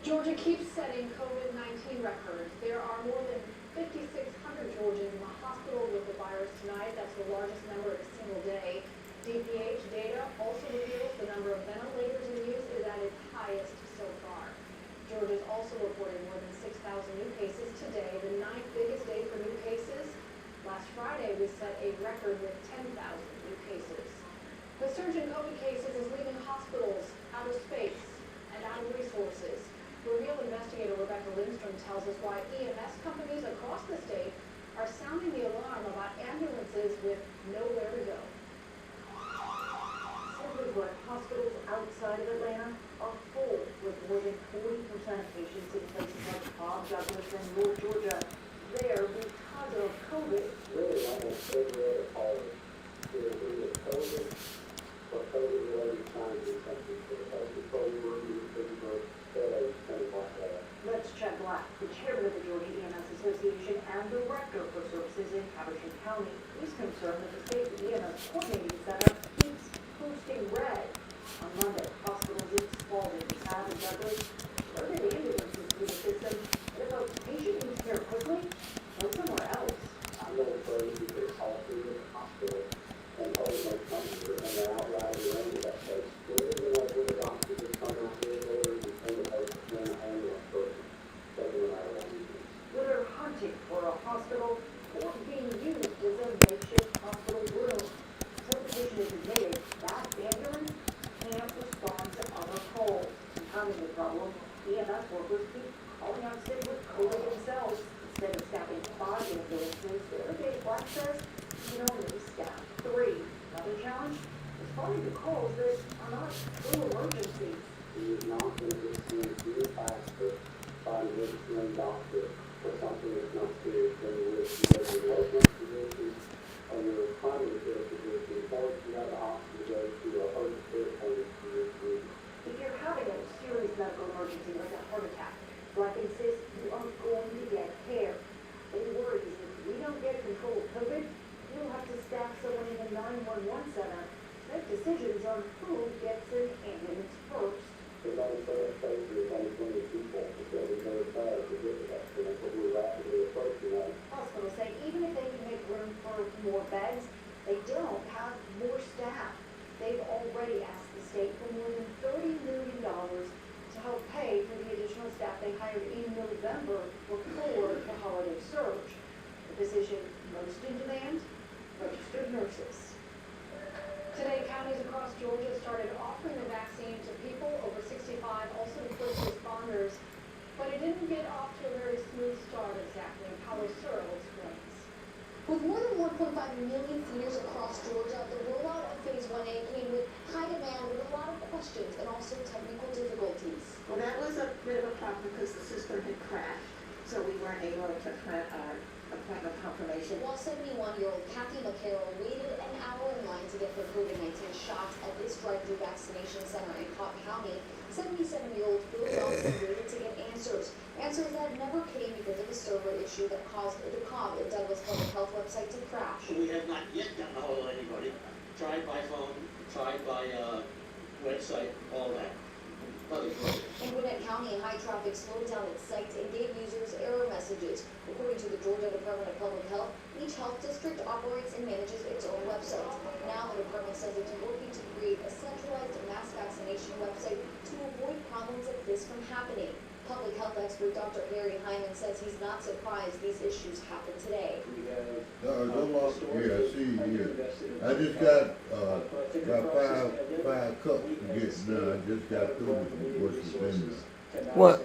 Georgia keeps setting COVID-19 records. There are more than 5,600 Georgians in the hospital with the virus tonight. That's the largest number in a single day. DPH data also reveals the number of ventilators in use is at its highest so far. Georgia's also reported more than 6,000 new cases today, the 9th biggest day for new cases. Last Friday, we set a record with 10,000 new cases. The surge in COVID cases is leaving hospitals out of space and out of resources. Reveal investigator Rebecca Lindstrom tells us why EMS companies across the state are sounding the alarm about ambulances with nowhere to go. Everywhere, hospitals outside of Atlanta are full, with more than 40% of patients in places like Cobb, Douglas, and North Georgia there because of COVID. Really, almost every other college is either COVID or COVID-related signs and symptoms. So the health control fever, headaches, things like that. Let's check Black, the chairman of the Georgia EMS Association and director for services in Caberton County. He's concerned that the state EMS coordinating center keeps posting red. On Monday, hospitals in Spalding, Cobb, and Douglas loaded ambulances through the system. And if a patient needs care quickly, go somewhere else. I'm not afraid because all through the hospital and all of my companies and they're out riding around with that place. We're living like we're the doctors that come out here orders and send the patients in an ambulance person. Doesn't matter what we do. Whether hunting for a hospital or being used as a makeshift hospital room. So the patient is admitted, that ambulance can't respond to other calls. Compounding the problem, EMS workers keep calling out sick with COVID themselves. Instead of staffing 5 ambulances, Irrigated Black says you can only staff 3. Another challenge? Responding to calls that are not true emergencies. He is not going to get seen any faster by an emergency doctor for something that's not serious than it is. Because your local physician or your primary care physician, or if you have the option to go to a urgent care clinic physician. If you're having a serious medical emergency like a heart attack, Black insists you are going to get care. But he worries if we don't get control of COVID, you'll have to staff someone in the 911 center, make decisions on who gets an ambulance first. There's only so much space, there's only so many people, so there's no time to get to that, and that's what we're rapidly approaching that. Hospitals say even if they can make room for more beds, they don't have more staff. They've already asked the state for more than $30 million to help pay for the additional staff they hired in November before the holiday surge. The position most in demand, registered nurses. Today, counties across Georgia started offering the vaccine to people over 65, also to first responders. But it didn't get off to a very smooth start exactly. Paolo Searle explains. With more than 1.5 million seniors across Georgia, the rollout of Phase 1A came with high demand with a lot of questions and also technical difficulties. Well, that was a bit of a problem because the system had crashed, so we weren't able to print our appointment confirmation. While 71-year-old Kathy McCarroll waited an hour in line to get her COVID-19 shots at this drive-through vaccination center in Cobb County, 77-year-old Bill Nelson waited to get answers. Answers that never came because of a server issue that caused the Cobb and Douglas Public Health website to crash. We have not yet gotten a hold of anybody. Tried by phone, tried by website, all that. In Gwinnett County, high traffic slowed down its site and gave users error messages. According to the Georgia Department of Public Health, each health district operates and manages its own website. Now the department says it's working to create a centralized mass vaccination website to avoid problems like this from happening. Public health expert Dr. Harry Hyman says he's not surprised these issues happen today. Yeah, see, I just got about five cups to get done. I just got through with what's in there. What?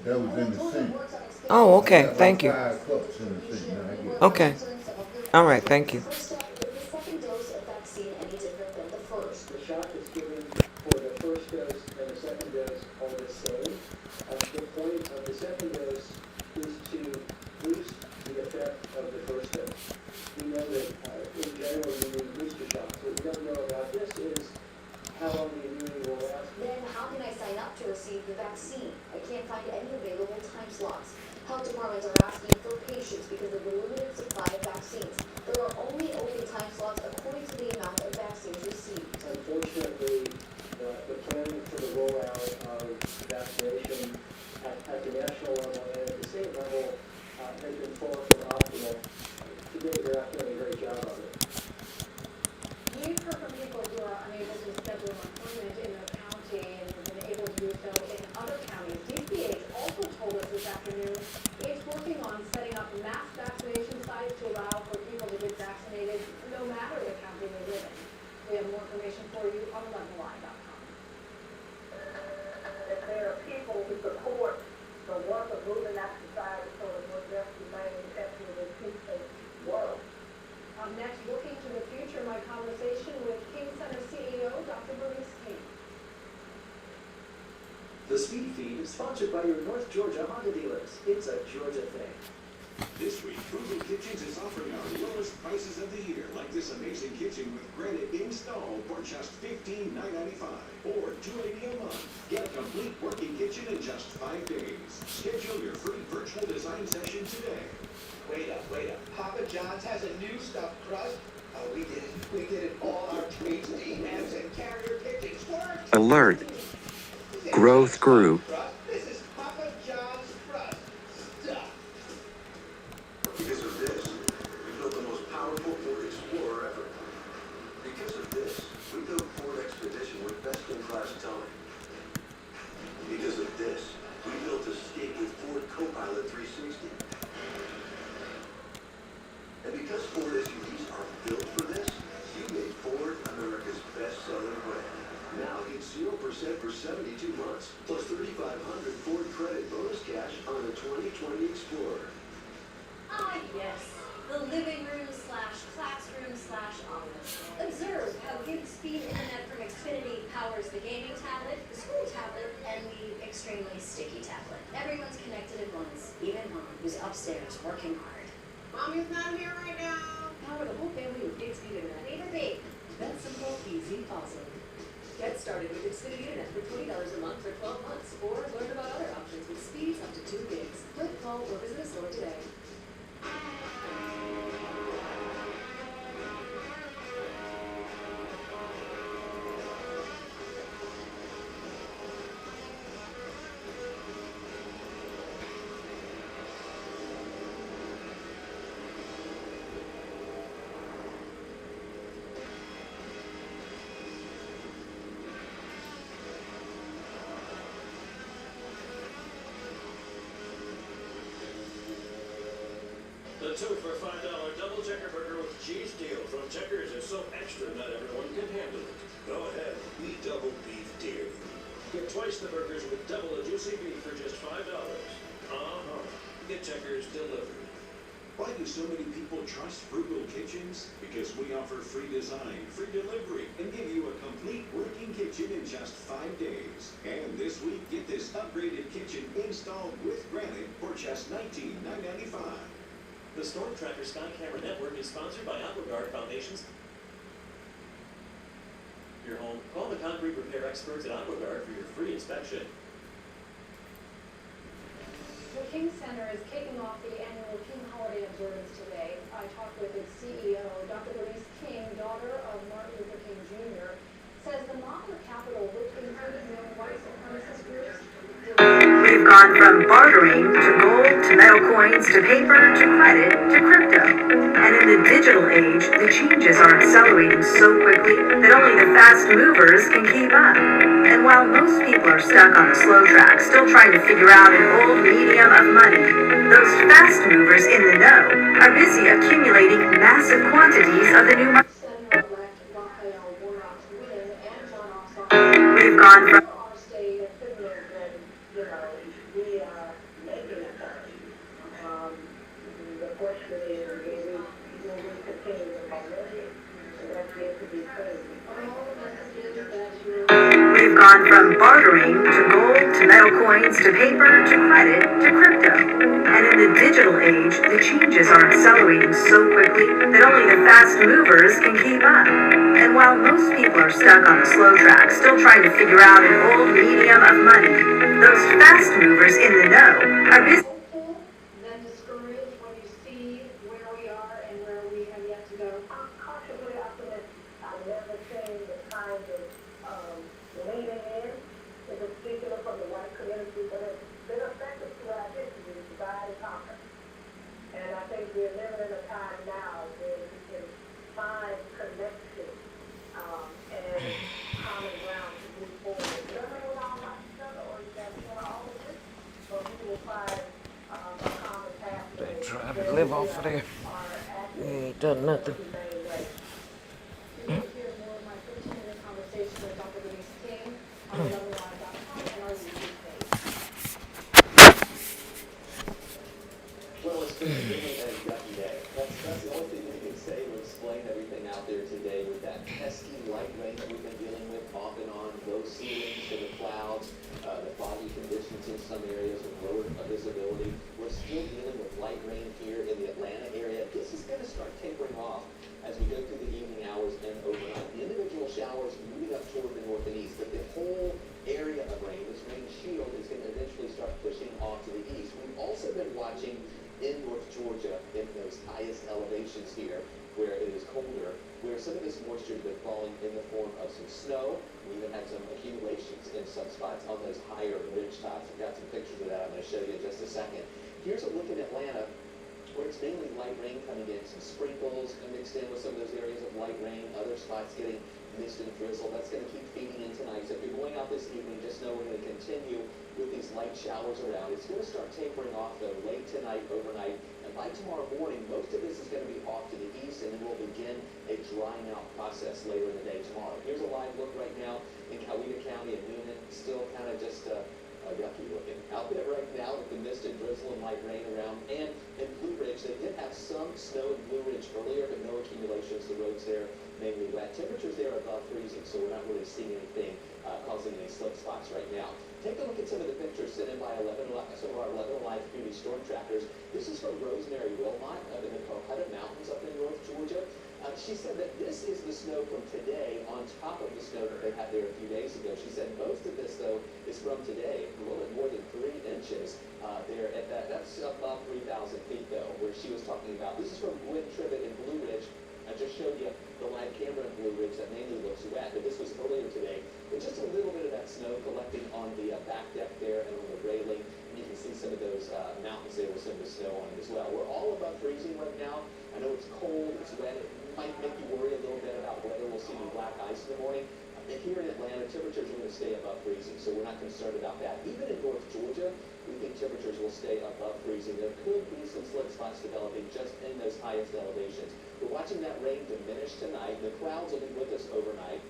That was in the sink. Oh, okay. Thank you. 5 cups in the sink. Now I get Okay. All right. Thank you. First up, is the second dose of vaccine any different than the first? The shot that's given for the first dose and the second dose are the same. The point of the second dose is to boost the effect of the first dose. We know that in general you need booster shots. What we don't know about this is how long the immunity will last. Then how can I sign up to receive the vaccine? I can't find any available time slots. Health departments are asking for patience because of the limited supply of vaccines. There are only open time slots according to the amount of vaccines received. Unfortunately, the planning for the rollout of vaccination at the national level and at the state level has been far from optimal. Today, they're not doing a great job of it. We've heard from people who are unable to schedule an appointment in their county and have been able to do so in other counties. DPH also told us this afternoon it's working on setting up mass vaccination sites to allow for people to get vaccinated no matter the county they live in. We have more information for you on 11live.com. That there are people who support the work of moving that society toward a more just, humane, equitable, peaceful world. Up next, looking to the future, my conversation with King Center CEO, Dr. Bernice King. The Speed Feed is sponsored by your North Georgia Honda dealers. It's a Georgia thing. This week, Frugal Kitchens is offering our lowest prices of the year, like this amazing kitchen with granite installed for just $15,995 or $280 a month. Get a complete working kitchen in just 5 days. Schedule your free virtual design session today. Wait up. Papa John's has a new stuffed crust. Oh, we did it. We did it. All our treats, DMs, and carrier pickings worked. Alert. Growth group. This is Papa John's crust stuff. Because of this, we built the most powerful Ford Explorer ever. Because of this, we built Ford Expedition with best-in-class towing. Because of this, we built Escape with Ford Copilot 360. And because Ford SUVs are built for this, you made Ford America's best-selling brand. Now get 0% for 72 months, plus $3,500 Ford credit bonus cash on the 2020 Explorer. Ah, yes. The living room / classroom / office. Observe how good speed internet from Xfinity powers the gaming tablet, the school tablet, and the extremely sticky tablet. Everyone's connected at once, even Mom, who's upstairs working hard. Mommy's not here right now. Power the whole family with big speed internet. Neighbor babe. That's simple, easy, awesome. Get started with Xfinity Internet for $20 a month for 12 months, or learn about other options with speeds up to 2 gigs. Click, call, or visit a store today. The 2 for $5 double checker burger with cheese deal from Checkers is so extra not everyone can handle it. Go ahead, we double beef dare you. Get twice the burgers with double the juicy beef for just $5. Get Checkers delivered. Why do so many people trust Frugal Kitchens? Because we offer free design, free delivery, and give you a complete working kitchen in just 5 days. And this week, get this upgraded kitchen installed with granite for just $19,995. The Storm Tracker Sky Camera Network is sponsored by AquaGuard Foundations. Your home. Call the concrete repair experts at AquaGuard for your free inspection. The King Center is kicking off the annual King Holiday Observance today. I talked with its CEO, Dr. Bernice King, daughter of Martin Luther King Jr., says the mob in the Capitol, which included known white supremacist groups, We've gone from bartering to gold to metal coins to paper to credit to crypto. And in the digital age, the changes are accelerating so quickly that only the fast movers can keep up. And while most people are stuck on the slow track, still trying to figure out an old medium of money, those fast movers in the know are busy accumulating massive quantities of the new money. We've gone from We've gone from bartering to gold to metal coins to paper to credit to crypto. And in the digital age, the changes are accelerating so quickly that only the fast movers can keep up. And while most people are stuck on the slow track, still trying to figure out an old medium of money, those fast movers in the know are busy. then discouraged when you see where we are and where we have yet to go? I'm cautiously optimistic. I've never seen the kind of leaning in, in particular from the white community, but it's been effective throughout history to divide and conquer. And I think we're living in a time now where we can find connection and common ground to move forward. It doesn't mean we all like each other or that we want all of it, but we will find a common pathway. They trying to live off of there. They ain't done nothing. Here's more of my 15-minute conversation with Dr. Bernice King on 11live.com and our YouTube page. Well, it's been a really yucky day. That's the only thing we can say to explain everything out there today with that pesky light rain that we've been dealing with off and on, low ceilings to the clouds, the foggy conditions in some areas with lower visibility. We're still dealing with light rain here in the Atlanta area. This is going to start tapering off as we go through the evening hours and overnight. The individual showers moving up toward the north and east, but the whole area of rain, this rain shield, is going to eventually start pushing off to the east. We've also been watching in North Georgia in those highest elevations here where it is colder, where some of this moisture has been falling in the form of some snow. We even had some accumulations in some spots on those higher ridge tops. I've got some pictures of that I'm going to show you in just a second. Here's a look in Atlanta where it's mainly light rain coming in, some sprinkles mixed in with some of those areas of light rain, other spots getting mist and drizzle. That's going to keep feeding in tonight. So if you're going out this evening, just know we're going to continue with these light showers around. It's going to start tapering off, though, late tonight, overnight. And by tomorrow morning, most of this is going to be off to the east, and then we'll begin a drying out process later in the day tomorrow. Here's a live look right now in Coweta County and Newnan. Still kind of just yucky looking out there right now with the mist and drizzle and light rain around. And in Blue Ridge, they did have some snow in Blue Ridge earlier, but no accumulations. The roads there mainly wet. Temperatures there are above freezing, so we're not really seeing anything causing any slip spots right now. Take a look at some of the pictures sent in by some of our 11 Alive community storm trackers. This is from Rosemary Wilmot of the Cohutta Mountains up in North Georgia. She said that this is the snow from today on top of the snow that they had there a few days ago. She said most of this, though, is from today, a little bit more than 3 inches there at that. That's above 3,000 feet, though, where she was talking about. This is from Gwen Tribbett in Blue Ridge. I just showed you the live camera in Blue Ridge that mainly looks wet, but this was earlier today. But just a little bit of that snow collecting on the back deck there and on the railing. And you can see some of those mountains there with some of the snow on it as well. We're all above freezing right now. I know it's cold, it's wet. It might make you worry a little bit about whether we'll see any black ice in the morning. Here in Atlanta, temperatures are going to stay above freezing, so we're not concerned about that. Even in North Georgia, We think temperatures will stay above freezing. There could be some slip spots developing just in those highest elevations. We're watching that rain diminish tonight. The clouds will be with us overnight.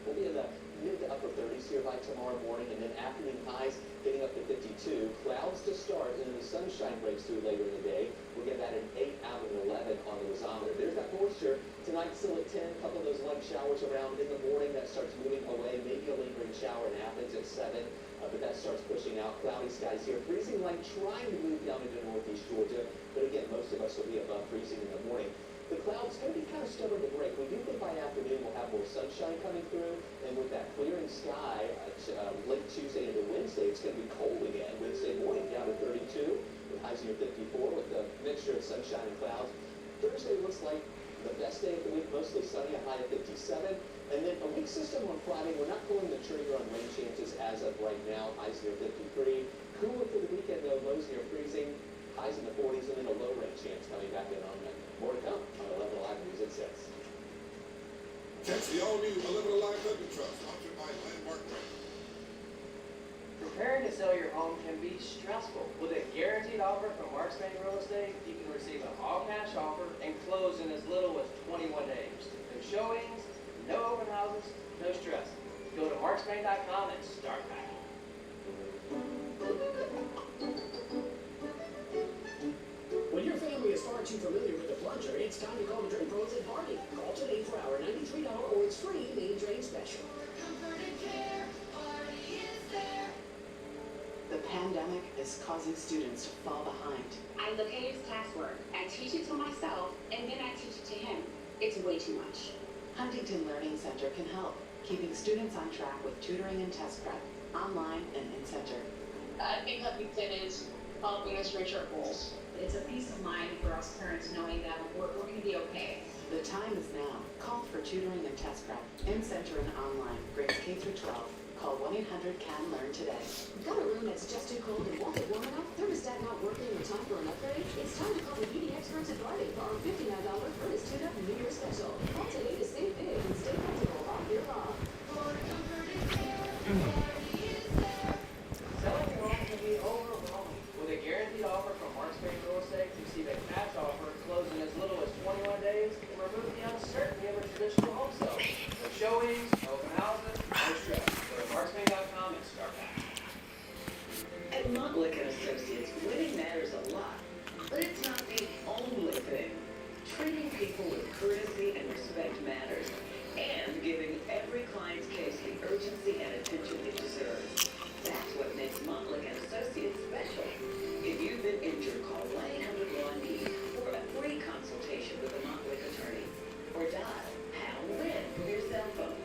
We'll be in the mid to upper 30s here by tomorrow morning, and then afternoon highs getting up to 52. Clouds to start, and then the sunshine breaks through later in the day. We'll get that an 8 out of an 11 on the barometer. There's that moisture. Tonight still at 10. A couple of those light showers around in the morning. That starts moving away. Maybe a lingering shower in Athens at 7. But that starts pushing out. Cloudy skies here. Freezing light trying to move down into northeast Georgia. But again, most of us will be above freezing in the morning. The clouds going to be kind of stubborn to break. We do think by afternoon we'll have more sunshine coming through. And with that clearing sky, late Tuesday into Wednesday, it's going to be cold again. Wednesday morning down to 32 with highs near 54 with a mixture of sunshine and clouds. Thursday looks like the best day of the week, mostly sunny, a high of 57. And then a weak system on Friday. We're not pulling the trigger on rain chances as of right now. Highs near 53. Cooler for the weekend though, lows near freezing. Highs in the 40s, and then a low rain chance coming back in on Monday. More to come on 11 Alive News at 6. Catch the all-new 11 Alive Living Truck, sponsored by Landmark Bank. Preparing to sell your home can be stressful. With a guaranteed offer from Marks Bank Real Estate, you can receive an all-cash offer and close in as little as 21 days. No showings, no open houses, no stress. Go to marksbank.com and start packing. When your family is far too familiar with the plunger, it's time to call the Drain Pros at Harding. Call today for our $93 or it's free main drain special. The pandemic is causing students to fall behind. I look at his classwork, I teach it to myself, and then I teach it to him. It's way too much. Huntington Learning Center can help, keeping students on track with tutoring and test prep, online and in-center. I think Huntington is helping us reach our goals. It's a peace of mind for us parents knowing that we're going to be okay. The time is now. Call for tutoring and test prep, in-center and online, grades K through 12. Call 1-800-CAN-LEARN today. Got a room that's just too cold and won't get warm enough? Thermostat not working or time for an upgrade? It's time to call the heating experts at Harding for our $59 furnace tune-up New Year special. Call today to save big and stay comfortable all year long. Selling your home can be overwhelming. With a guaranteed offer from Marks Bank Real Estate, receive a cash offer, close in as little as 21 days, and remove the uncertainty of a traditional home sale. No showings, no open houses, no stress. Go to marksbank.com and start packing. At Montlick & Associates, winning matters a lot, but it's not the only thing. Treating people with courtesy and respect matters, and giving every client's case the urgency and attention it deserves. That's what makes Montlick & Associates special. If you've been injured, call 1-800-LAW-NE for a free consultation with a Montlick attorney. Or dial #WIN from your cell phone.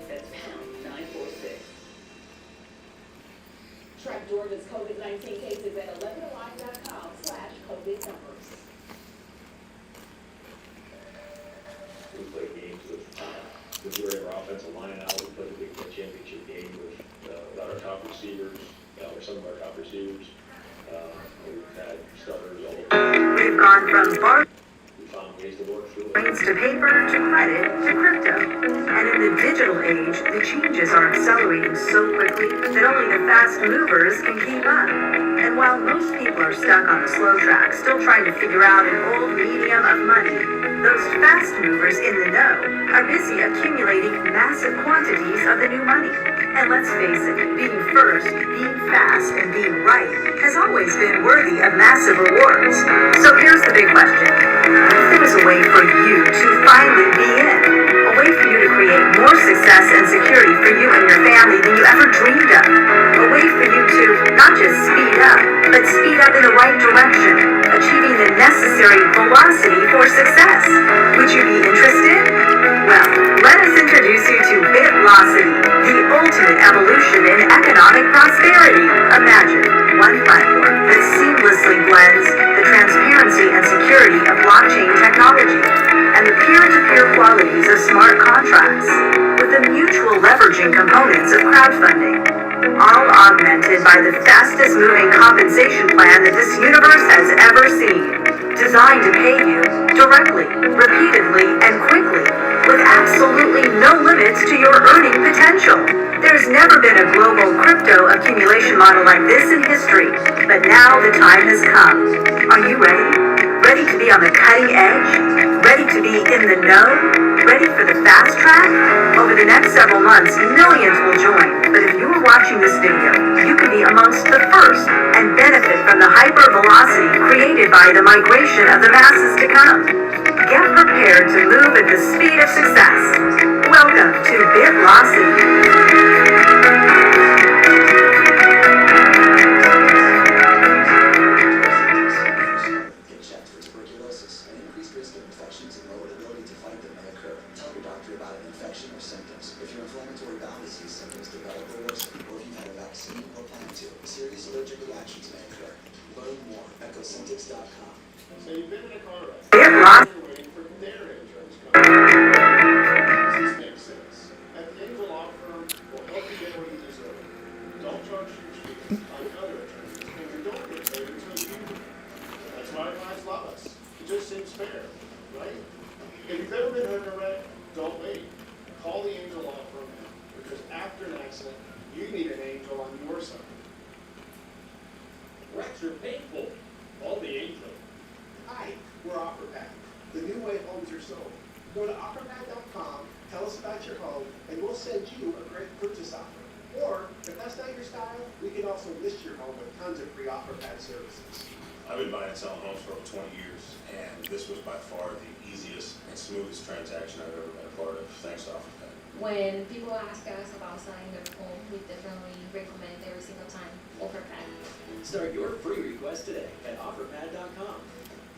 That's #946. Track Georgia's COVID-19 cases at 11alive.com/COVID numbers. We played games with the majority of our offensive line out. We played the Big Ten championship game with our top receivers, or some of our top receivers. We've had starters all over. We've gone from bar We found ways to work through it. coins to paper to credit to crypto. And in the digital age, the changes are accelerating so quickly that only the fast movers can keep up. And while most people are stuck on the slow track, still trying to figure out an old medium of money, those fast movers in the know are busy accumulating massive quantities of the new money. And let's face it, being first, being fast, and being right has always been worthy of massive rewards. So here's the big question. What if there was a way for you to finally be in? A way for you to create more success and security for you and your family than you ever dreamed of. A way for you to not just speed up, but speed up in the right direction, achieving the necessary velocity for success. Would you be interested? Well, let us introduce you to Bitlocity, the ultimate evolution in economic prosperity. Imagine one platform that seamlessly blends the transparency and security of blockchain technology and the peer-to-peer qualities of smart contracts with the mutual leveraging components of crowdfunding, all augmented by the fastest moving compensation plan that this universe has ever seen, designed to pay you directly, repeatedly, and quickly, with absolutely no limits to your earning potential. There's never been a global crypto video accumulation model like this in history, but now the time has come. Are you ready? Ready to be on the cutting edge? Ready to be in the know? Ready for the fast track? Over the next several months, millions will join. But if you are watching this video, you could be amongst the first and benefit from the hypervelocity created by the migration of the masses to come. Get prepared to move at the speed of success. Welcome to BitLosity. Get checked for tuberculosis. An increased risk of infections and lowered ability to fight them may occur. Tell your doctor about an infection or symptoms. If your inflammatory bowel disease symptoms develop or worsen, or if you've had a vaccine or plan to, serious allergic reactions may occur. Learn more at Ecosyntics.com. So you've been in a car wreck. BitLosity. You're waiting for their insurance company. This makes sense. At the Angel Law Firm, we'll help you get what you deserve. Don't charge your fees like other attorneys, and you don't get paid until you do. That's why clients love us. It just seems fair, right? If you've ever been hurt in a wreck, don't wait. Call the Angel Law Firm now, because after an accident, you need an angel on your side. Wrecks are painful. Call the Angel. Hi, we're OfferPad, the new way homes are sold. Go to OfferPad.com, tell us about your home, and we'll send you a great purchase offer. Or, if that's not your style, we can also list your home with tons of free OfferPad services. I've been buying and selling homes for over 20 years, and this was by far the easiest and smoothest transaction I've ever been a part of, thanks to OfferPad. When people ask us about selling their home, we definitely recommend every single time OfferPad. Start your free request today at OfferPad.com.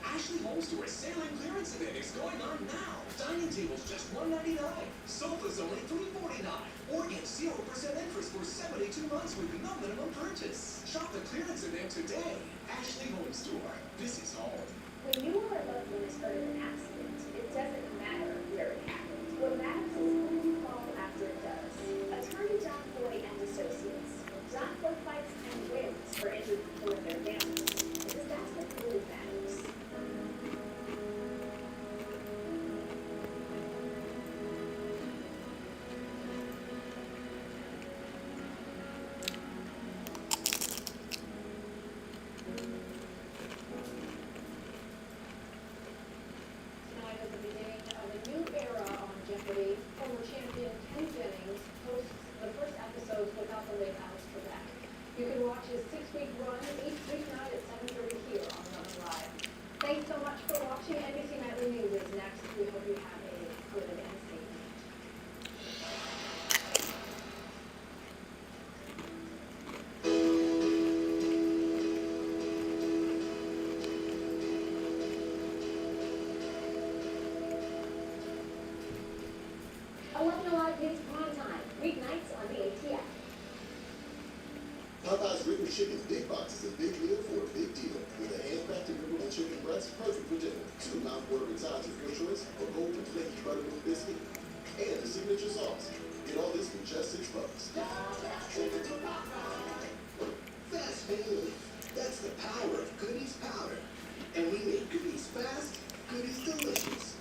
Ashley Home Store's sale and clearance event is going on now. Dining tables just $199. Sofas only $349. Or get 0% interest for 72 months with no minimum purchase. Shop the clearance event today. Ashley Home Store. This is home. When you or a loved one is hurt in an accident, it doesn't matter where it happened. What matters is who you call after it does. Attorney John Floyd and Associates. John Floyd fights and wins for injured people and their families. Because that's what really matters. Tonight is the beginning of a new era on Jeopardy! Former champion Ken Jennings hosts the first episodes without the late Alex Trebek. You can watch his 6-week run each weeknight at 7:30 here on Running Live. Thanks so much for watching. NBC Nightly News is next. We hope you have a good and safe night. Alive hits prime time, weeknights on the ATF. Popeye's River Chicken Big Box is a big meal for a big deal. With a handcrafted riverboat chicken breast, perfect for dinner. 2 mouth-watering sides of your choice, a golden flaky buttermilk biscuit, and a signature sauce. Get all this for just $6. Fast food. That's the power of Goodies powder. And we make Goodies fast, Goodies delicious.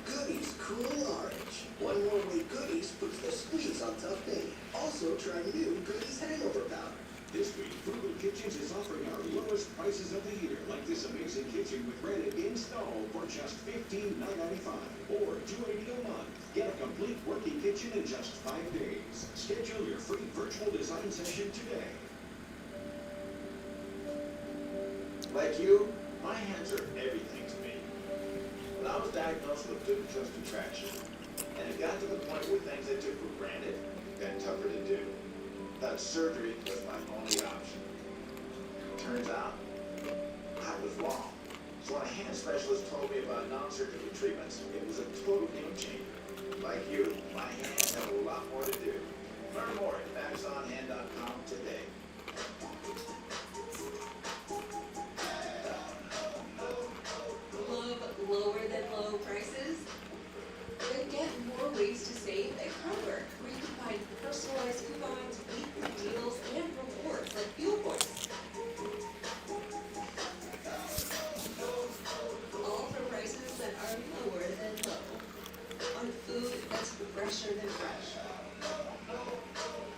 Goodies Cool Orange. One more way Goodies puts the squeeze on tough day. Also try new Goodies Hangover Powder. This week, Frugal Kitchens is offering our lowest prices of the year, like this amazing kitchen with granite installed for just $15,995 or $280 a month. Get a complete working kitchen in just 5 days. Schedule your free virtual design session today. Like you, my hands are everything to me. When I was diagnosed with gluten trusted traction, and it got to the point where things I took for granted got tougher to do, that surgery was my only option. Turns out, I was wrong. So when a hand specialist told me about non-surgical treatments, it was a total game changer. Like you, my hands have a lot more to do. Learn more at MaxOnHand.com today. Love lower than low prices? Then get more ways to save at Kroger, where you can find personalized coupons, weekly deals, and rewards like fuel points. All for prices that are lower than low. On food that's fresher than fresh.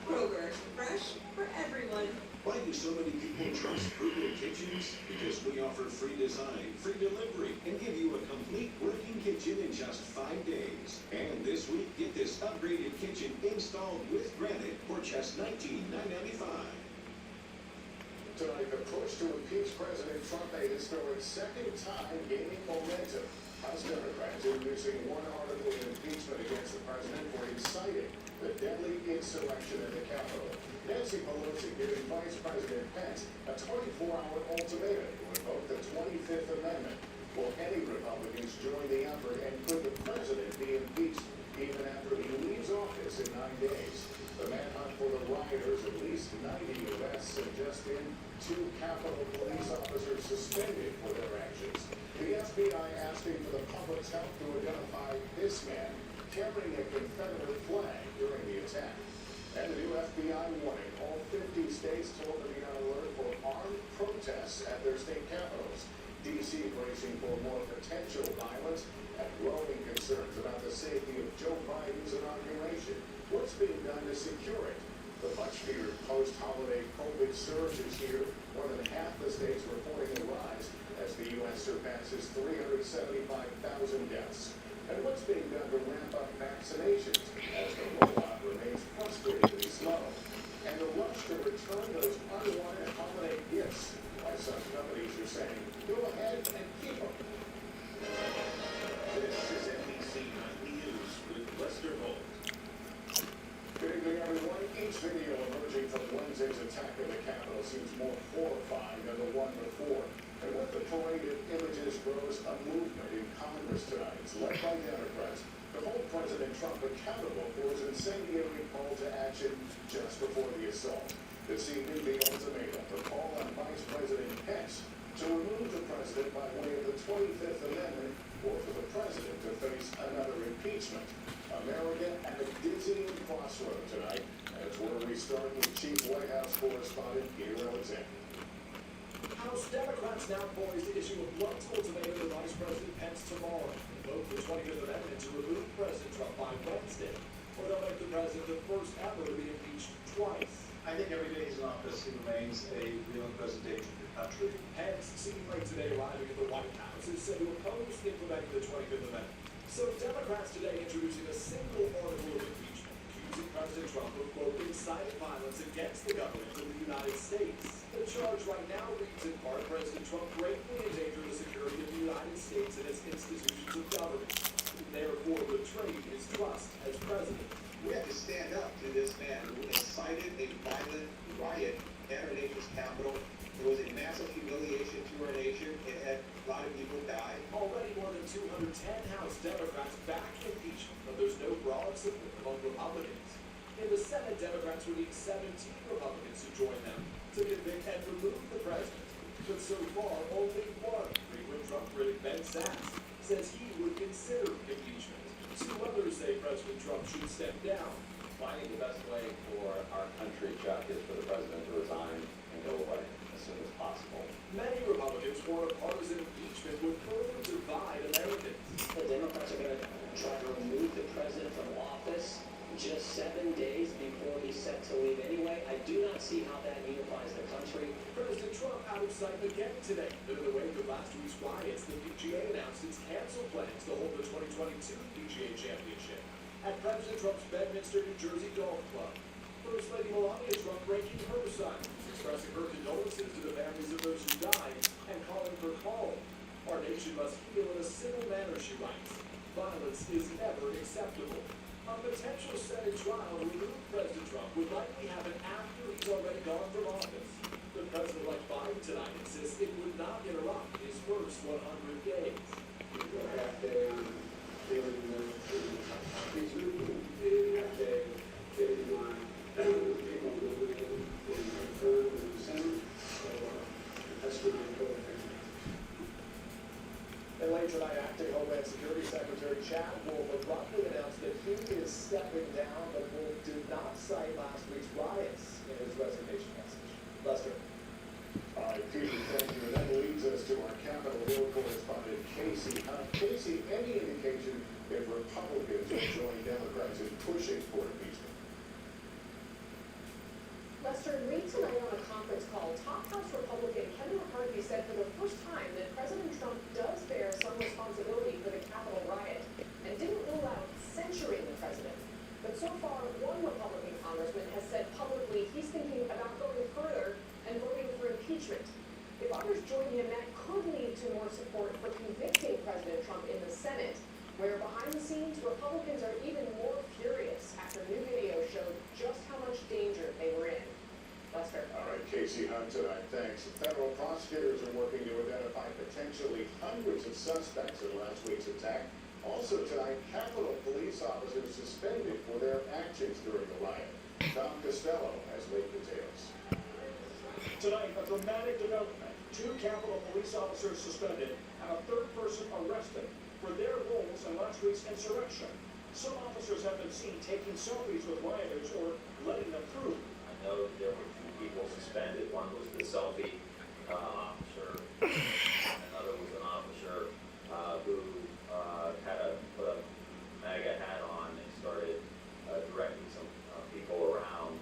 Kroger, fresh fresh for everyone. Why do so many people trust Frugal Kitchens? Because we offer free design, free delivery, and give you a complete working kitchen in just 5 days. And this week, get this upgraded kitchen installed with granite for just $19,995. Tonight, the push to impeach President Trump made its for its second time gaining momentum. House Democrats introducing one article of impeachment against the president for inciting the deadly insurrection at the Capitol. Nancy Pelosi giving Vice President Pence a 24-hour ultimatum to invoke the 25th Amendment. Will any Republicans join the effort, and could the president be impeached even after he leaves office in 9 days? The manhunt for the rioters, at least 90 arrests, and just in 2 Capitol police officers suspended for their actions. The FBI asking for the public's help to identify this man carrying a Confederate flag during the attack. And the new FBI warning, all 50 states told to be on alert for armed protests at their state capitals. D.C. bracing for more potential violence and growing concerns about the safety of Joe Biden's inauguration. What's being done to secure it? The much-feared post-holiday COVID surge is here. More than half the states reporting a rise as the U.S. surpasses 375,000 deaths. And what's being done to ramp up vaccinations as the rollout remains frustratingly slow? And the rush to return those unwanted holiday gifts, why some companies are saying, go ahead and keep them. This is NBC Nightly News with Lester Holt. Good evening, everyone. Each video emerging from Wednesday's attack of the Capitol seems more horrifying than the one before. And with the parade of images grows a movement in Congress tonight. It's led by Democrats to hold President Trump accountable for his incendiary call to action just before the assault. This evening, the ultimatum, the call on Vice President Pence to remove the president by way of the 25th Amendment, or for the president to face another impeachment. America at a dizzying crossroad tonight. That's where we start with Chief White House correspondent Peter Alexander. House Democrats now poised to issue a blunt ultimatum to Vice President Pence tomorrow. Vote the 25th Amendment to remove President Trump by Wednesday, or they'll make the president the first ever to be impeached twice. I think every day he's in office, he remains a real and present danger to the country. Pence, seen late today arriving at the White House, is said to oppose implementing the 25th Amendment. So Democrats today introducing a single article of impeachment, accusing President Trump of, quote, inciting violence against the government of the United States. The charge right now reads in part, President Trump greatly endangered the security of the United States and its institutions of government, and therefore betrayed his trust as president. We have to stand up to this man who incited a violent riot at our nation's capital. It was a massive humiliation to our nation. It had a lot of people die. Already more than 210 House Democrats back impeachment, but there's no broad support among Republicans. In the Senate, Democrats would need 17 Republicans to join them to convict and remove the president. But so far, only one frequent Trump critic, Ben Sasse, says he would consider impeachment. 2 others say President Trump should step down. I think the best way for our country, Chuck, is for the president to resign and go away as soon as possible. Many Republicans warn a partisan impeachment would further divide Americans. The Democrats are going to try to remove the president from office just 7 days before he's set to leave anyway. I do not see how that unifies the country. President Trump out of sight again today. In the wake of last week's riots, the PGA announced its canceled plans to hold the 2022 PGA Championship at President Trump's Bedminster, New Jersey Golf Club. First Lady Melania Trump breaking her silence, expressing her condolences to the families of those who died and calling for calm. Our nation must heal in a civil manner, she writes. Violence is never acceptable. A potential Senate trial to remove President Trump would likely happen after he's already gone from office. The President-elect Biden tonight insists it would not interrupt his first 100 days. And later tonight, acting Homeland Security Secretary Chad Wolf abruptly announced that he is stepping down, but Wolf did not cite last week's riots in his resignation message. Lester. All right, Peter, thank you. And that leads us to our Capitol Hill correspondent, Casey. Casey, any indication if Republicans will join Democrats in pushing for impeachment? Lester, read tonight on a conference call, top House Republican Kevin McCarthy said for the first time that President Trump does bear some responsibility for the Capitol riot and didn't rule out censuring the president. But so far, one Republican congressman has said publicly he's thinking about going further and voting for impeachment. If others join him, that could lead to more support for convicting President Trump in the Senate, where behind the scenes, Republicans are even more furious after new video showed just how much danger they were in. Lester. All right, Casey Hunt tonight, thanks. Federal prosecutors are working to identify potentially hundreds of suspects in last week's attack. Also tonight, Capitol police officers suspended for their actions during the riot. Tom Costello has late details. Tonight, a dramatic development. 2 Capitol police officers suspended and a 3rd person arrested for their roles in last week's insurrection. Some officers have been seen taking selfies with rioters or letting them through. I know there were 2 people suspended. One was the selfie officer, and another was an officer who had put a MAGA hat on and started directing some people around.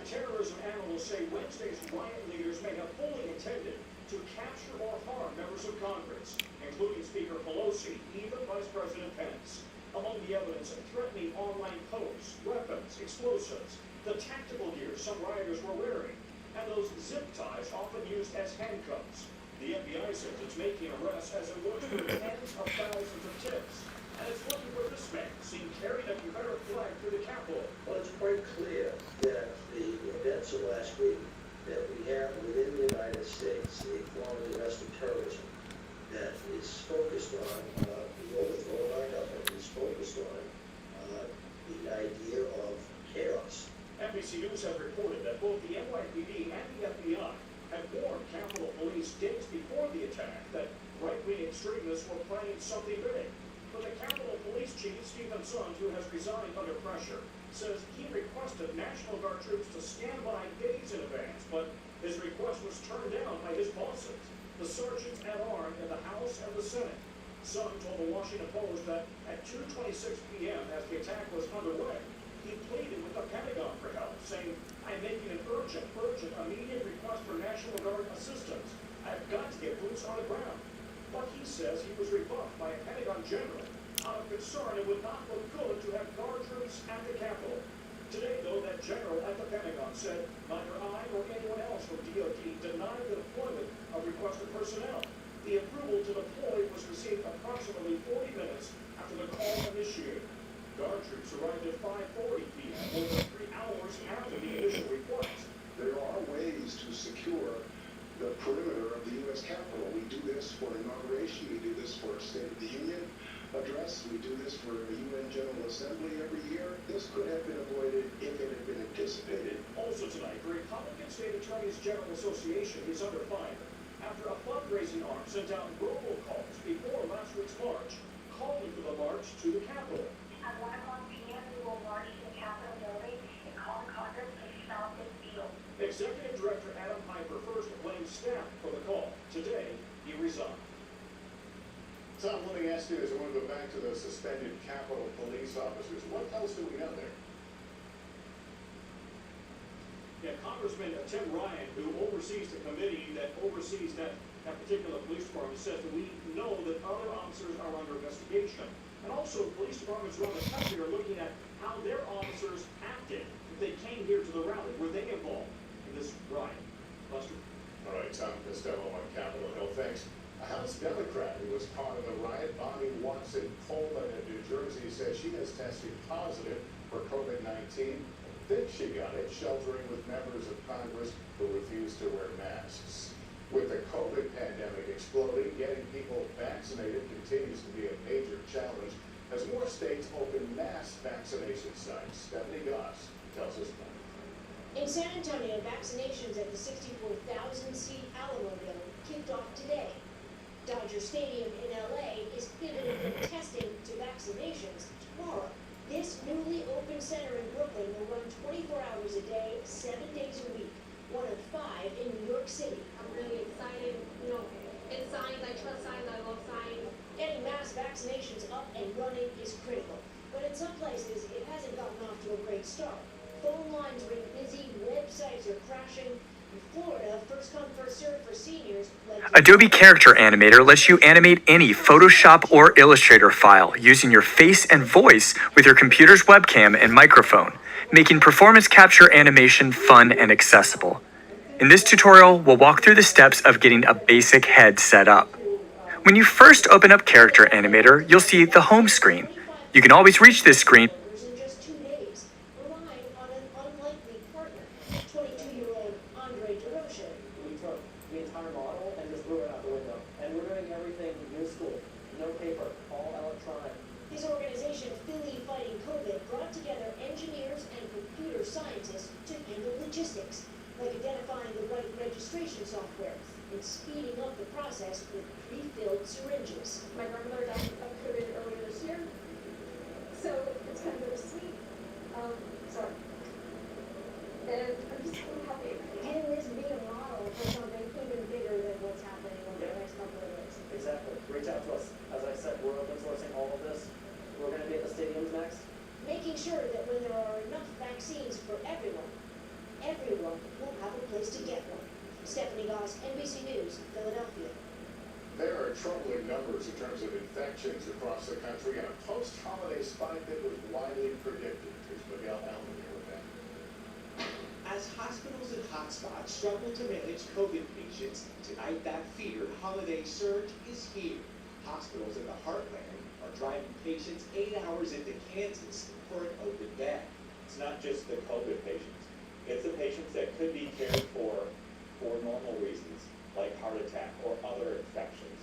Terrorism analysts say Wednesday's riot leaders may have fully intended to capture or harm members of Congress, including Speaker Pelosi, even Vice President Pence. Among the evidence, threatening online posts, weapons, explosives, the tactical gear some rioters were wearing, and those zip ties often used as handcuffs. The FBI says it's making arrests as it looks for tens of thousands of tips, and it's looking for this man seen carrying a Confederate flag through the Capitol. Well, it's quite clear that the events of last week, that we have within the United States a form of domestic terrorism that is focused on the overthrow of our government, is focused on the idea of chaos. NBC News has reported that both the NYPD and the FBI had warned Capitol Police days before the attack that right-wing extremists were planning something big. But the Capitol Police Chief, Stephen Sund, who has resigned under pressure, says he requested National Guard troops to stand by days in advance, but his request was turned down by his bosses, the sergeants at arms in the House and the Senate. Sund told the Washington Post that at 2:26 p.m. as the attack was underway, he pleaded with the Pentagon for help, saying, "I'm making an urgent, immediate request for National Guard assistance. I've got to get boots on the ground." But he says he was rebuffed by a Pentagon general out of concern it would not look good to have Guard troops at the Capitol. Today, though, that general at the Pentagon said neither I nor anyone else from DOD denied the deployment of requested personnel. The approval to deploy was received approximately 40 minutes after the call initiated. Guard troops arrived at 5:40 p.m., more than 3 hours after the initial request. There are ways to secure the perimeter of the U.S. Capitol. We do this for inauguration. We do this for a State of the Union address. We do this for a UN General Assembly every year. This could have been avoided if it had been anticipated. Also tonight, the Republican State Attorneys General Association is under fire after a fundraising arm sent out robocalls before last week's march, calling for the march to the Capitol. At 1 o'clock p.m., we will march to the Capitol building and call Congress to stop this deal. Executive Director Adam Piper first blamed staff for the call. Today, he resigned. Tom, let me ask you this. I want to go back to those suspended Capitol police officers. What else do we know there? Yeah, Congressman Tim Ryan, who oversees the committee that oversees that particular police department, says that we know that other officers are under investigation. And also, police departments around the country are looking at how their officers acted. If they came here to the rally, were they involved in this riot? Lester? All right, Tom Costello on Capitol Hill. Thanks. A House Democrat who was part of the riot, Bonnie Watson-Coleman in New Jersey, says she has tested positive for COVID-19. Thinks she got it sheltering with members of Congress who refuse to wear masks. With the COVID pandemic exploding, getting people vaccinated continues to be a major challenge as more states open mass vaccination sites. Stephanie Goss tells us more. In San Antonio, vaccinations at the 64,000-seat Alamo Building kicked off today. Dodger Stadium in LA is pivoting from testing to vaccinations tomorrow. This newly opened center in Brooklyn will run 24 hours a day, 7 days a week, one of 5 in New York City. I'm really excited. You know, it's science. I trust science. I love science. Getting mass vaccinations up and running is critical, but in some places it hasn't gotten off to a great start. phone lines ring busy, websites are crashing. In Florida, first come, first served for seniors. Adobe Character Animator lets you animate any Photoshop or Illustrator file using your face and voice with your computer's webcam and microphone, making performance capture animation fun and accessible. In this tutorial, we'll walk through the steps of getting a basic head set up. When you first open up Character Animator, you'll see the home screen. You can always reach this screen in just 2 days, relying on an unlikely partner, 22-year-old Andre DeRoche. We took the entire model and just threw it out the window. And we're doing everything new school, no paper, all electronic. His organization, Philly Fighting COVID, brought together engineers and computer scientists to handle logistics, like identifying the right registration software and speeding up the process with pre-filled syringes. My grandmother died of COVID earlier this year, so it's kind of bittersweet. Sorry. And I'm just really happy. Can this be a model for something even bigger than what's happening over the next couple of days? Exactly. Reach out to us. As I said, we're open sourcing all of this. We're going to be at the stadiums next. Making sure that when there are enough vaccines for everyone will have a place to get one. Stephanie Goss, NBC News, Philadelphia. There are troubling numbers in terms of infections across the country and a post-holiday spike that was widely predicted. Here's Miguel Allen here with that. As hospitals and hotspots struggle to manage COVID patients, tonight that feared holiday surge is here. Hospitals in the heartland are driving patients 8 hours into Kansas for an open bed. It's not just the COVID patients. It's the patients that could be cared for normal reasons, like heart attack or other infections.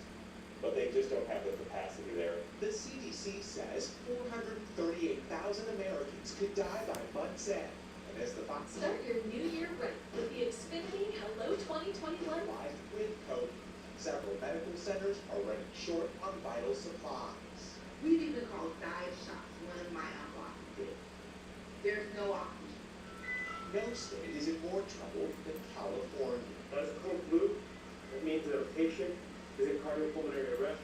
But they just don't have the capacity there. The CDC says 438,000 Americans could die by month's end. And as the Fox Start your new year right with the Xfinity Hello 2021 live with COVID, several medical centers are running short on vital supplies. We've even called dive shops one of my unlocks did. There's no oxygen. No state is in more trouble than California. That's cold flu. It means that a patient is in cardiopulmonary arrest.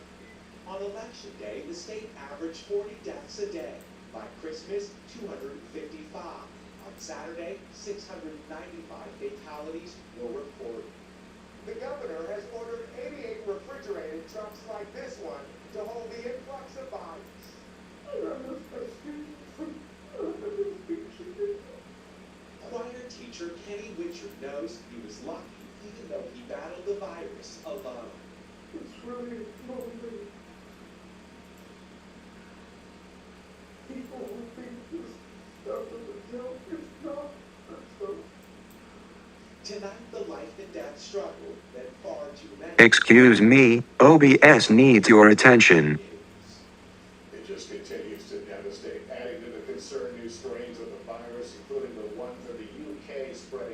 On election day, the state averaged 40 deaths a day. By Christmas, 255. On Saturday, 695 fatalities were reported. The governor has ordered 88 refrigerated trucks like this one to hold the influx of bodies. Choir teacher Kenny Witcher knows he was lucky even though he battled the virus alone. It's really lonely. People will think this stuff is a joke. It's not a joke. Tonight, the life and death struggle that far too many... Excuse me, OBS needs your attention. It just continues to devastate, adding to the concern new strains of the virus, including the one from the UK spreading